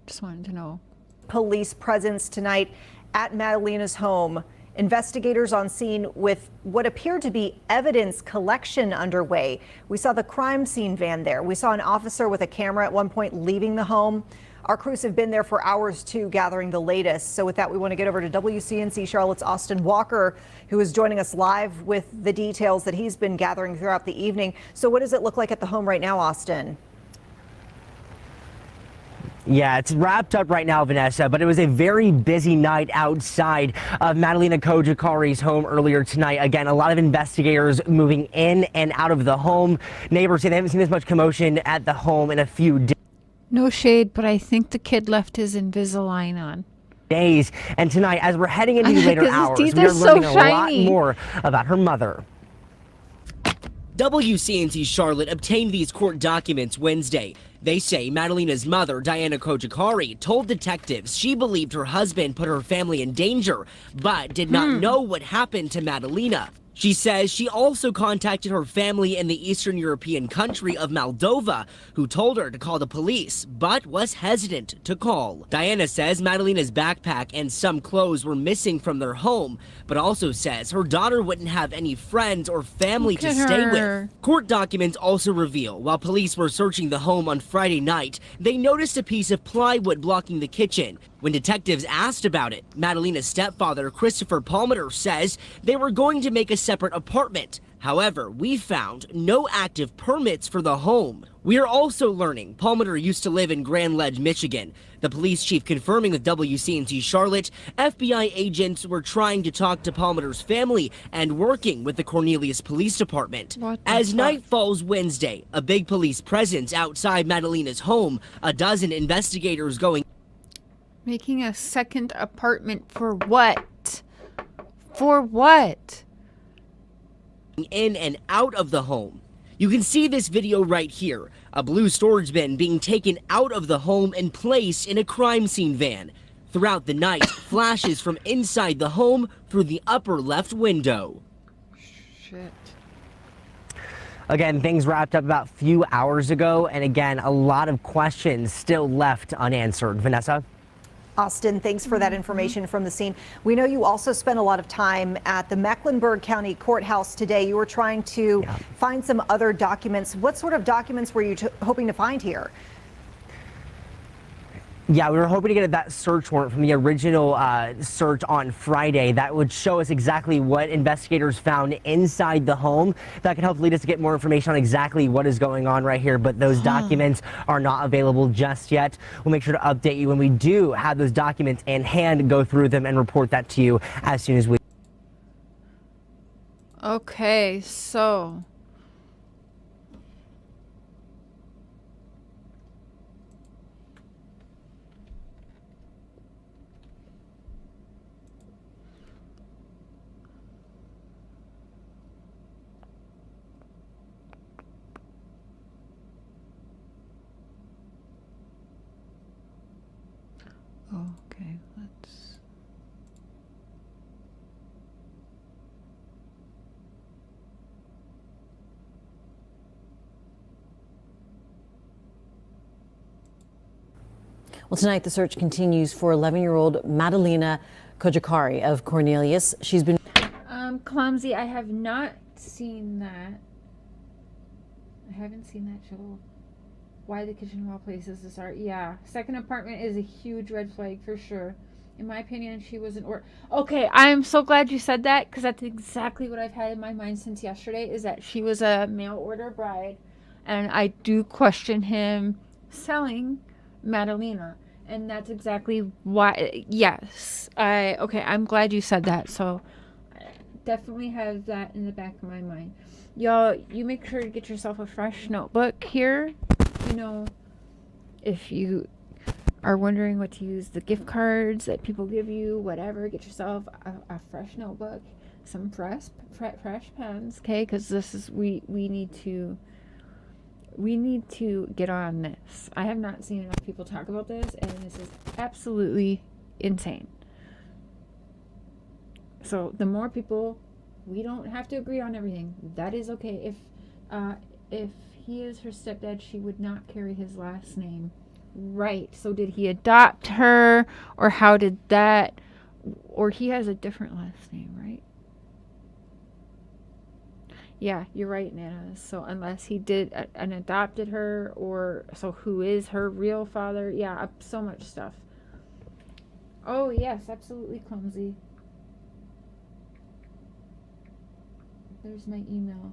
Just wanted to know. Police presence tonight at Madalina's home. Investigators on scene with what appeared to be evidence collection underway. We saw the crime scene van there. We saw an officer with a camera at one point leaving the home. Our crews have been there for hours too, gathering the latest. So with that, we want to get over to WCNC Charlotte's Austin Walker, who is joining us live with the details that he's been gathering throughout the evening. So what does it look like at the home right now, Austin? Yeah, it's wrapped up right now, Vanessa, but it was a very busy night outside of Madalina Cojocari's home earlier tonight. Again, a lot of investigators moving in and out of the home. Neighbors say they haven't seen this much commotion at the home in a few days. No shade, but I think the kid left his Invisalign on. And tonight, as we're heading into the later hours, we are learning a lot more about her mother. WCNC Charlotte obtained these court documents Wednesday. They say Madalina's mother, Diana Cojocari, told detectives she believed her husband put her family in danger, but did not know what happened to Madalina. She says she also contacted her family in the Eastern European country of Moldova, who told her to call the police, but was hesitant to call. Diana says Madalina's backpack and some clothes were missing from their home, but also says her daughter wouldn't have any friends or family to stay with. Court documents also reveal while police were searching the home on Friday night, they noticed a piece of plywood blocking the kitchen, When detectives asked about it, Madalina's stepfather, Christopher Palmiter, says they were going to make a separate apartment. However, we found no active permits for the home. We are also learning Palmiter used to live in Grand Ledge, Michigan. The police chief confirming with WCNC Charlotte, FBI agents were trying to talk to Palmiter's family and working with the Cornelius Police Department. As night falls Wednesday, a big police presence outside Madalina's home, a dozen investigators going. Making a second apartment for what? For what? In and out of the home. You can see this video right here, a blue storage bin being taken out of the home and placed in a crime scene van. Throughout the night, flashes from inside the home through the upper left window. Shit. Again, things wrapped up about a few hours ago, and again, a lot of questions still left unanswered. Vanessa? Austin, thanks for that information from the scene. We know you also spent a lot of time at the Mecklenburg County Courthouse today. You were trying to find some other documents. What sort of documents were you hoping to find here? Yeah, we were hoping to get that search warrant from the original search on Friday that would show us exactly what investigators found inside the home. That could help lead us to get more information on exactly what is going on right here, but those documents are not available just yet. We'll make sure to update you when we do have those documents in hand, go through them and report that to you as soon as we. Okay, so okay, let's. Well, tonight the search continues for 11-year-old Madalina Cojocari of Cornelius. She's been Clumsy, I have not seen that. I haven't seen that show. Why the kitchen wall places this art. Yeah, second apartment is a huge red flag for sure. In my opinion, she was an Okay, I'm so glad you said that, because that's exactly what I've had in my mind since yesterday, is that she was a mail order bride, and I do question him selling Madalina, and that's exactly why. Yes, I'm glad you said that. So I definitely have that in the back of my mind. Y'all, you make sure to get yourself a fresh notebook here. You know, if you are wondering what to use, the gift cards that people give you, whatever, get yourself a fresh notebook, some fresh pens, okay? Because this is we need to get on this. I have not seen enough people talk about this, and this is absolutely insane. So the more people, we don't have to agree on everything. That is okay. If he is her stepdad, she would not carry his last name. Right. So did he adopt her, or how did that, or he has a different last name, right? Yeah, you're right, Nana. So unless he did and adopted her, or so who is her real father? Yeah, so much stuff. Oh yes, absolutely, Clumsy. There's my email.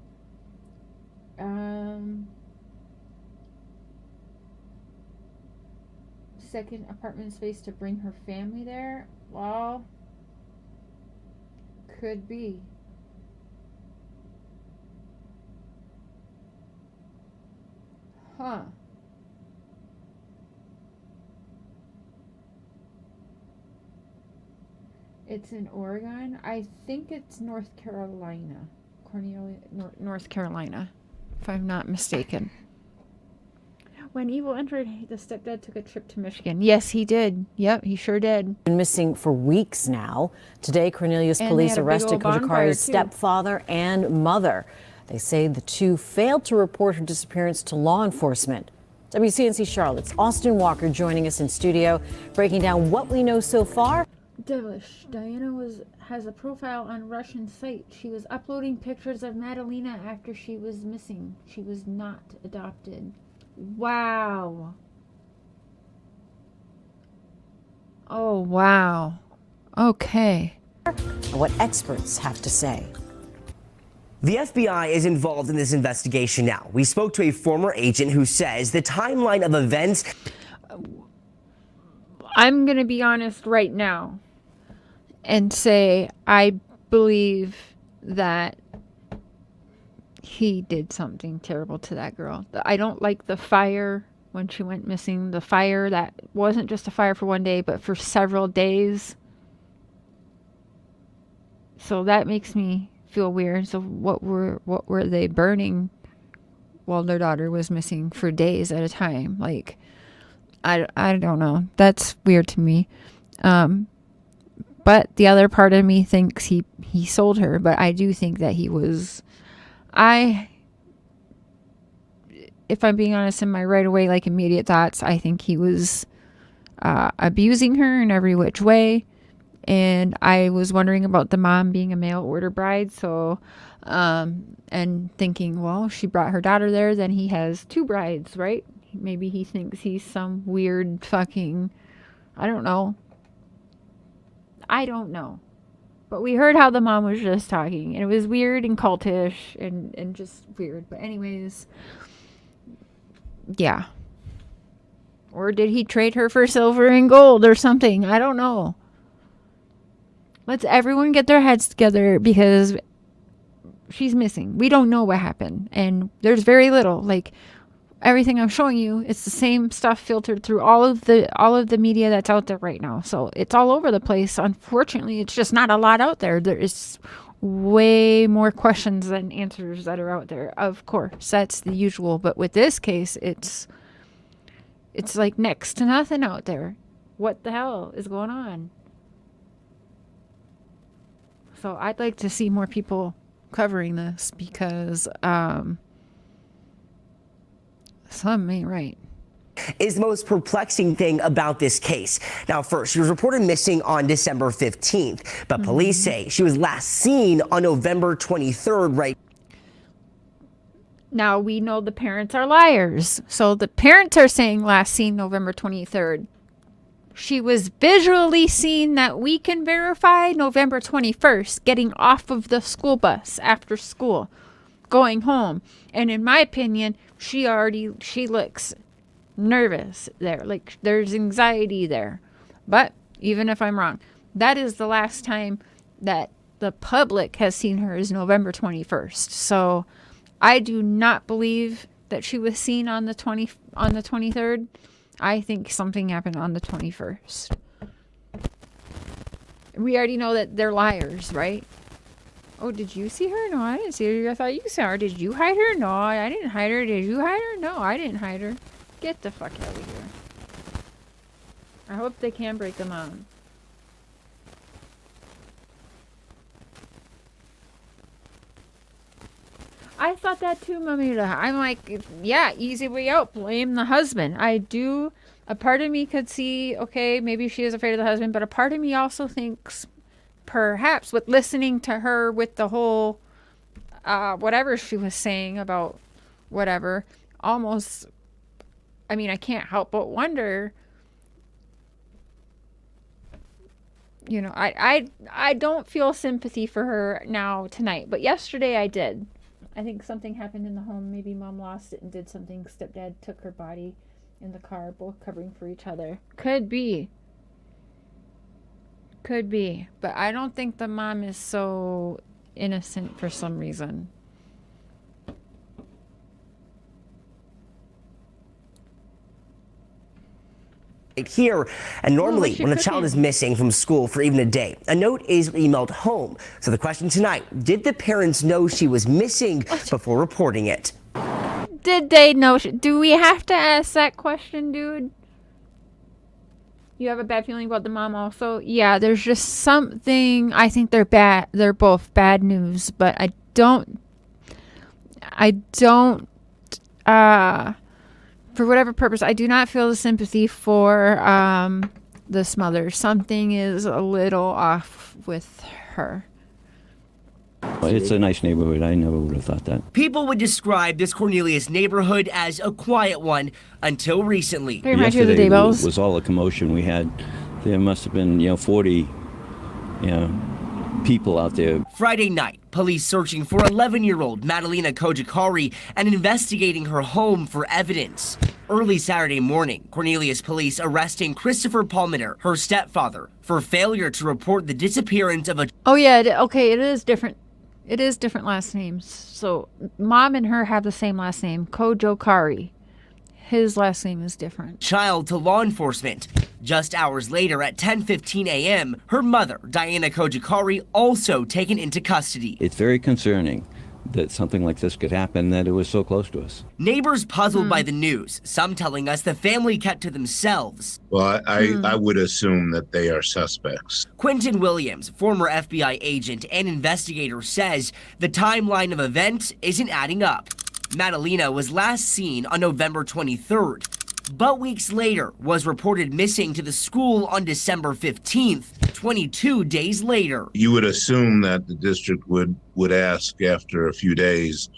Second apartment space to bring her family there? Well, could be. Huh. It's in Oregon. I think it's North Carolina. North Carolina, if I'm not mistaken. When Evil entered, the stepdad took a trip to Michigan. Yes, he did. Yep, he sure did. Been missing for weeks now. Today, Cornelius police arrested Cojocari's stepfather and mother. They say the two failed to report her disappearance to law enforcement. WCNC Charlotte's Austin Walker joining us in studio, breaking down what we know so far. Devilish. Diana has a profile on Russian site. She was uploading pictures of Madalina after she was missing. She was not adopted. Wow. Oh, wow. Okay. What experts have to say. The FBI is involved in this investigation now. We spoke to a former agent who says the timeline of events. I'm going to be honest right now and say I believe that he did something terrible to that girl. I don't like the fire when she went missing. The fire that wasn't just a fire for one day, but for several days. So that makes me feel weird. So what were they burning while their daughter was missing for days at a time? Like, I don't know. That's weird to me. But the other part of me thinks he sold her. But I do think that he was, if I'm being honest, in my right away, like immediate thoughts, I think he was abusing her in every which way. And I was wondering about the mom being a mail order bride. So, and thinking, well, she brought her daughter there, then he has two brides, right? Maybe he thinks he's some weird fucking, I don't know. But we heard how the mom was just talking, and it was weird and cultish and just weird. But anyways, yeah. Or did he trade her for silver and gold or something? I don't know. Let's everyone get their heads together because she's missing. We don't know what happened. And there's very little. Like, everything I'm showing you, it's the same stuff filtered through all of the media that's out there right now. So it's all over the place. Unfortunately, it's just not a lot out there. There is way more questions than answers that are out there. Of course, that's the usual. But with this case, it's like next to nothing out there. What the hell is going on? So I'd like to see more people covering this because something ain't right. Is the most perplexing thing about this case. Now, first, she was reported missing on December 15th, but police say she was last seen on November 23rd, right? Now, we know the parents are liars. So the parents are saying last seen November 23rd. She was visually seen that we can verify November 21st, getting off of the school bus after school, going home. And in my opinion, she looks nervous there. Like, there's anxiety there. But even if I'm wrong, that is the last time that the public has seen her is November 21st. So I do not believe that she was seen on the 23rd. I think something happened on the 21st. We already know that they're liars, right? Oh, did you see her? No, I didn't see her. I thought you saw her. Did you hide her? No, I didn't hide her. Did you hide her? No, I didn't hide her. Get the fuck out of here. I hope they can break them out. I thought that too, Mamita. I'm like, yeah, easy way out. Blame the husband. I do. A part of me could see, okay, maybe she is afraid of the husband, but a part of me also thinks perhaps with listening to her with the whole, whatever she was saying about whatever, almost, I mean, I can't help but wonder, you know, I don't feel sympathy for her now tonight, but yesterday I did. I think something happened in the home. Maybe mom lost it and did something. Stepdad took her body in the car, both covering for each other. Could be. But I don't think the mom is so innocent for some reason. Here, and normally when a child is missing from school for even a day, a note is emailed home. So the question tonight, did the parents know she was missing before reporting it? Did they know? Do we have to ask that question, dude? You have a bad feeling about the mom also? Yeah, there's just something. I think they're bad. They're both bad news, but I don't, for whatever purpose, I do not feel the sympathy for this mother. Something is a little off with her. It's a nice neighborhood. I never would have thought that. People would describe this Cornelius neighborhood as a quiet one until recently. Yesterday was all the commotion we had. There must have been, 40, people out there. Friday night, police searching for 11-year-old Madalina Cojocari and investigating her home for evidence. Early Saturday morning, Cornelius police arresting Christopher Palmiter, her stepfather, for failure to report the disappearance of a... Oh yeah, okay, it is different. It is different last names. So mom and her have the same last name, Cojocari. His last name is different. Child to law enforcement. Just hours later at 10:15 a.m., her mother, Diana Cojocari, also taken into custody. It's very concerning that something like this could happen, that it was so close to us. Neighbors puzzled by the news, some telling us the family kept to themselves. Well, I would assume that they are suspects. Quentin Williams, former FBI agent and investigator, says the timeline of events isn't adding up. Madalina was last seen on November 23rd, but weeks later was reported missing to the school on December 15th, 22 days later. You would assume that the district would ask after a few days,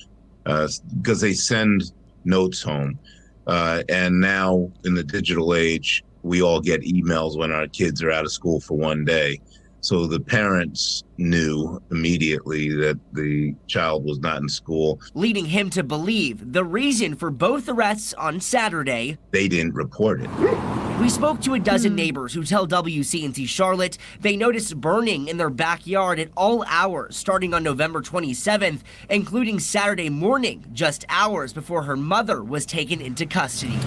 because they send notes home. And now in the digital age, we all get emails when our kids are out of school for one day. So the parents knew immediately that the child was not in school. Leading him to believe the reason for both arrests on Saturday. They didn't report it. We spoke to a dozen neighbors who tell WCNC Charlotte they noticed burning in their backyard at all hours starting on November 27th, including Saturday morning, just hours before her mother was taken into custody.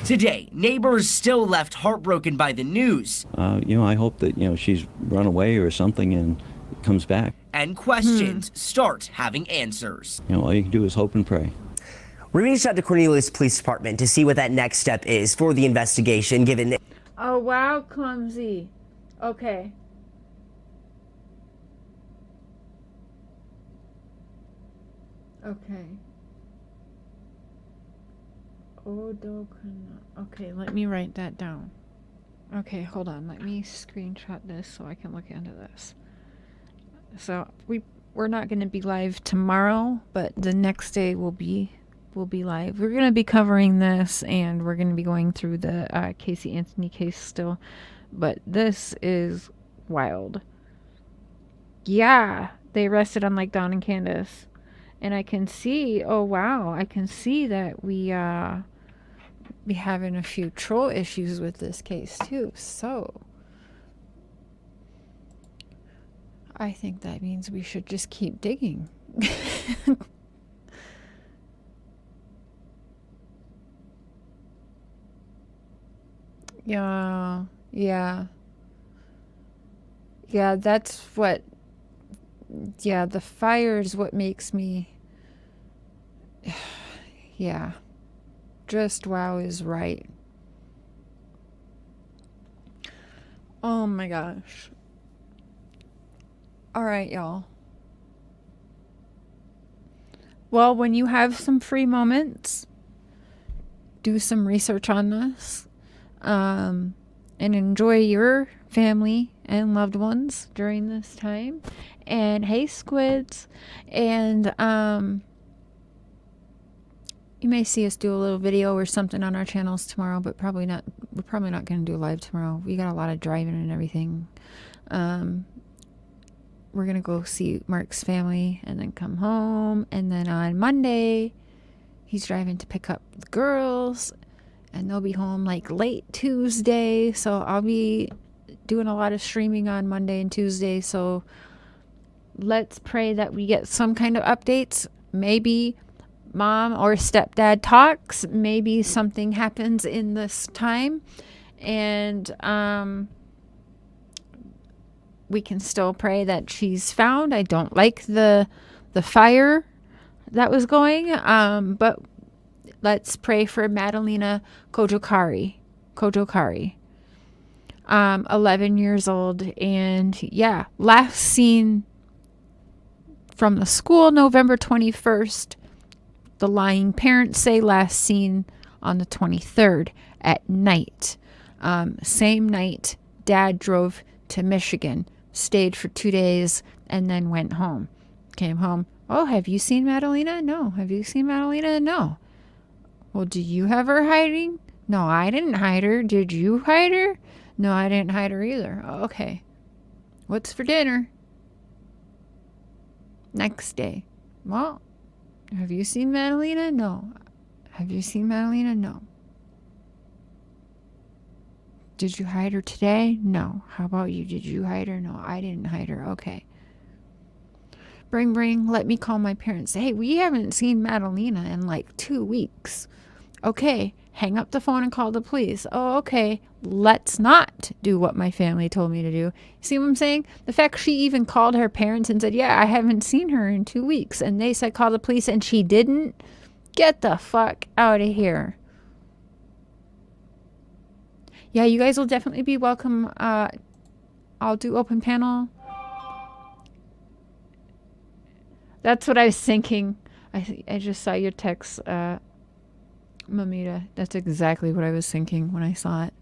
Today, neighbors still left heartbroken by the news. I hope that, she's run away or something and comes back. And questions start having answers. All you can do is hope and pray. We reached out to Cornelius Police Department to see what that next step is for the investigation, given... Oh, wow, clumsy. Okay. Okay. Okay, let me write that down. Okay, hold on. Let me screenshot this so I can look into this. So we're not going to be live tomorrow, but the next day we'll be live. We're going to be covering this, and we're going to be going through the Casey Anthony case still. But this is wild. Yeah, they arrested unlike Don and Candace. And I can see, oh wow, I can see that we be having a few troll issues with this case too. So I think that means we should just keep digging. Yeah, that's what, the fire is what makes me, just wow is right. Oh my gosh. All right, y'all. Well, when you have some free moments, do some research on this, and enjoy your family and loved ones during this time. And hey, squids, and you may see us do a little video or something on our channels tomorrow, but probably not. We're probably not going to do live tomorrow. We got a lot of driving and everything. We're going to go see Mark's family and then come home. And then on Monday, he's driving to pick up the girls, and they'll be home like late Tuesday. So I'll be doing a lot of streaming on Monday and Tuesday. So let's pray that we get some kind of updates. Maybe mom or stepdad talks. Maybe something happens in this time. And we can still pray that she's found. I don't like the fire that was going. But let's pray for Madalina Cojocari. 11 years old. And yeah, last seen from the school November 21st. The lying parents say last seen on the 23rd at night. Same night, dad drove to Michigan, stayed for 2 days, and then went home. Came home. Oh, have you seen Madalina? No. Have you seen Madalina? No. Well, do you have her hiding? No, I didn't hide her. Did you hide her? No, I didn't hide her either. Oh, okay. What's for dinner? Next day. Well, have you seen Madalina? No. Have you seen Madalina? No. Did you hide her today? No. How about you? Did you hide her? No, I didn't hide her. Okay. Bring. Let me call my parents. Hey, we haven't seen Madalina in like 2 weeks. Okay. Hang up the phone and call the police. Oh, okay. Let's not do what my family told me to do. See what I'm saying? The fact she even called her parents and said, yeah, I haven't seen her in 2 weeks. And they said, call the police, and she didn't. Get the fuck out of here. Yeah, you guys will definitely be welcome. I'll do open panel. That's what I was thinking. I just saw your text, Mamita. That's exactly what I was thinking when I saw it.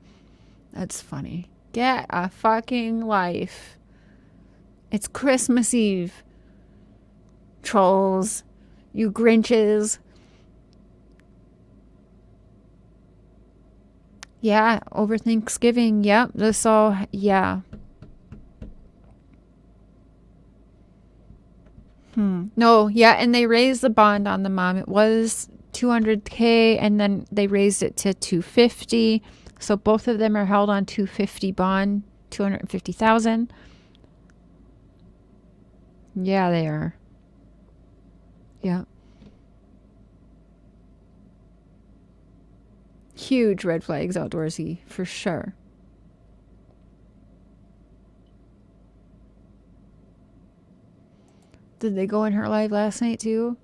That's funny. Get a fucking life. It's Christmas Eve. Trolls. You Grinches. Yeah, over Thanksgiving. Yep, this all, yeah. No, yeah, and they raised the bond on the mom. It was $200K, and then they raised it to $250. So both of them are held on $250 bond, $250,000. Yeah, they are. Yeah. Huge red flags outdoorsy, for sure. Did they go in her live last night too?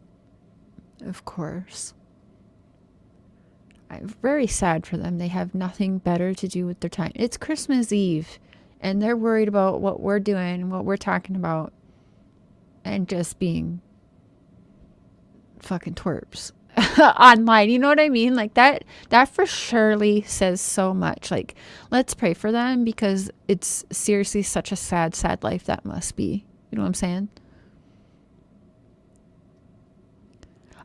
Of course. I'm very sad for them. They have nothing better to do with their time. It's Christmas Eve, and they're worried about what we're doing, what we're talking about, and just being fucking twerps online. You know what I mean? Like that for surely says so much. Like, let's pray for them, because it's seriously such a sad life that must be. You know what I'm saying?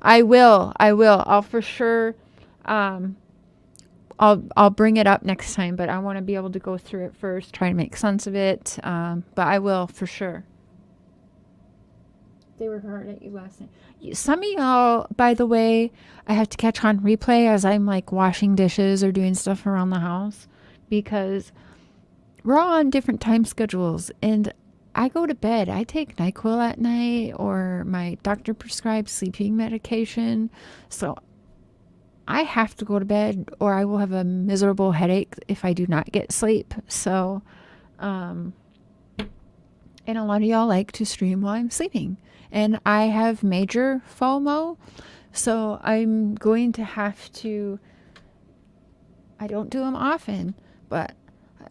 I will. I'll for sure. I'll bring it up next time, but I want to be able to go through it first, try to make sense of it. But I will for sure. They were hard at you last night. Some of y'all, by the way, I have to catch on replay as I'm like washing dishes or doing stuff around the house, because we're all on different time schedules, and I go to bed. I take NyQuil at night, or my doctor prescribed sleeping medication. So I have to go to bed, or I will have a miserable headache if I do not get sleep. So, and a lot of y'all like to stream while I'm sleeping. And I have major FOMO, so I'm going to have to, I don't do them often, but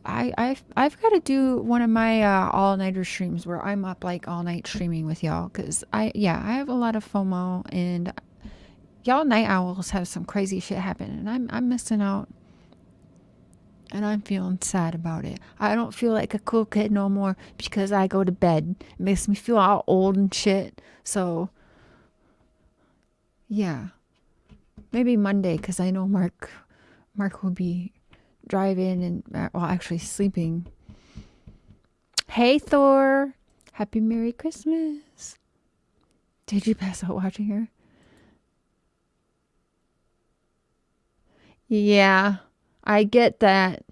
I've got to do one of my all-nighter streams where I'm up like all night streaming with y'all, because I have a lot of FOMO, and y'all night owls have some crazy shit happen, and I'm missing out, and I'm feeling sad about it. I don't feel like a cool kid no more because I go to bed. It makes me feel all old and shit. So yeah, maybe Monday, because I know Mark will be driving and, well, actually sleeping. Hey Thor, happy Merry Christmas. Did you pass out watching her? Yeah, I get that.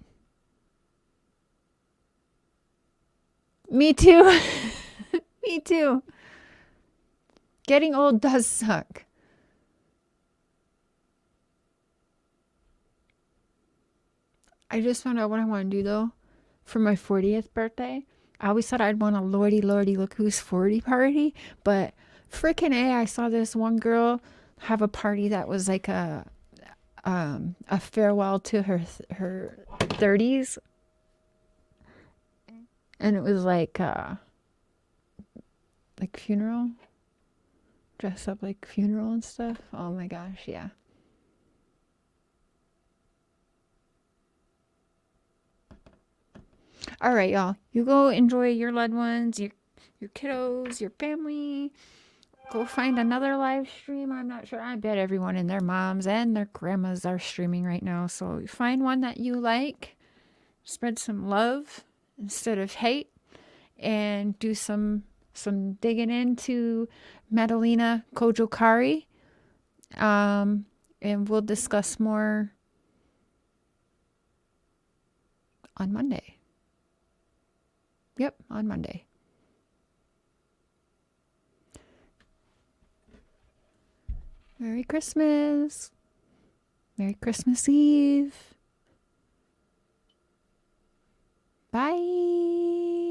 Me too. Me too. Getting old does suck. I just found out what I want to do, though, for my 40th birthday. I always thought I'd want a Lordy, look who's 40 party, but freaking A, I saw this one girl have a party that was like a farewell to her 30s, and it was like funeral, dress up like funeral and stuff. Oh my gosh, yeah. All right, y'all, you go enjoy your loved ones, your kiddos, your family. Go find another live stream. I'm not sure. I bet everyone and their moms and their grandmas are streaming right now. So find one that you like spread some love instead of hate, and do some digging into Madalina Cojocari. And we'll discuss more on Monday. Yep, on Monday. Merry Christmas. Merry Christmas Eve. Bye.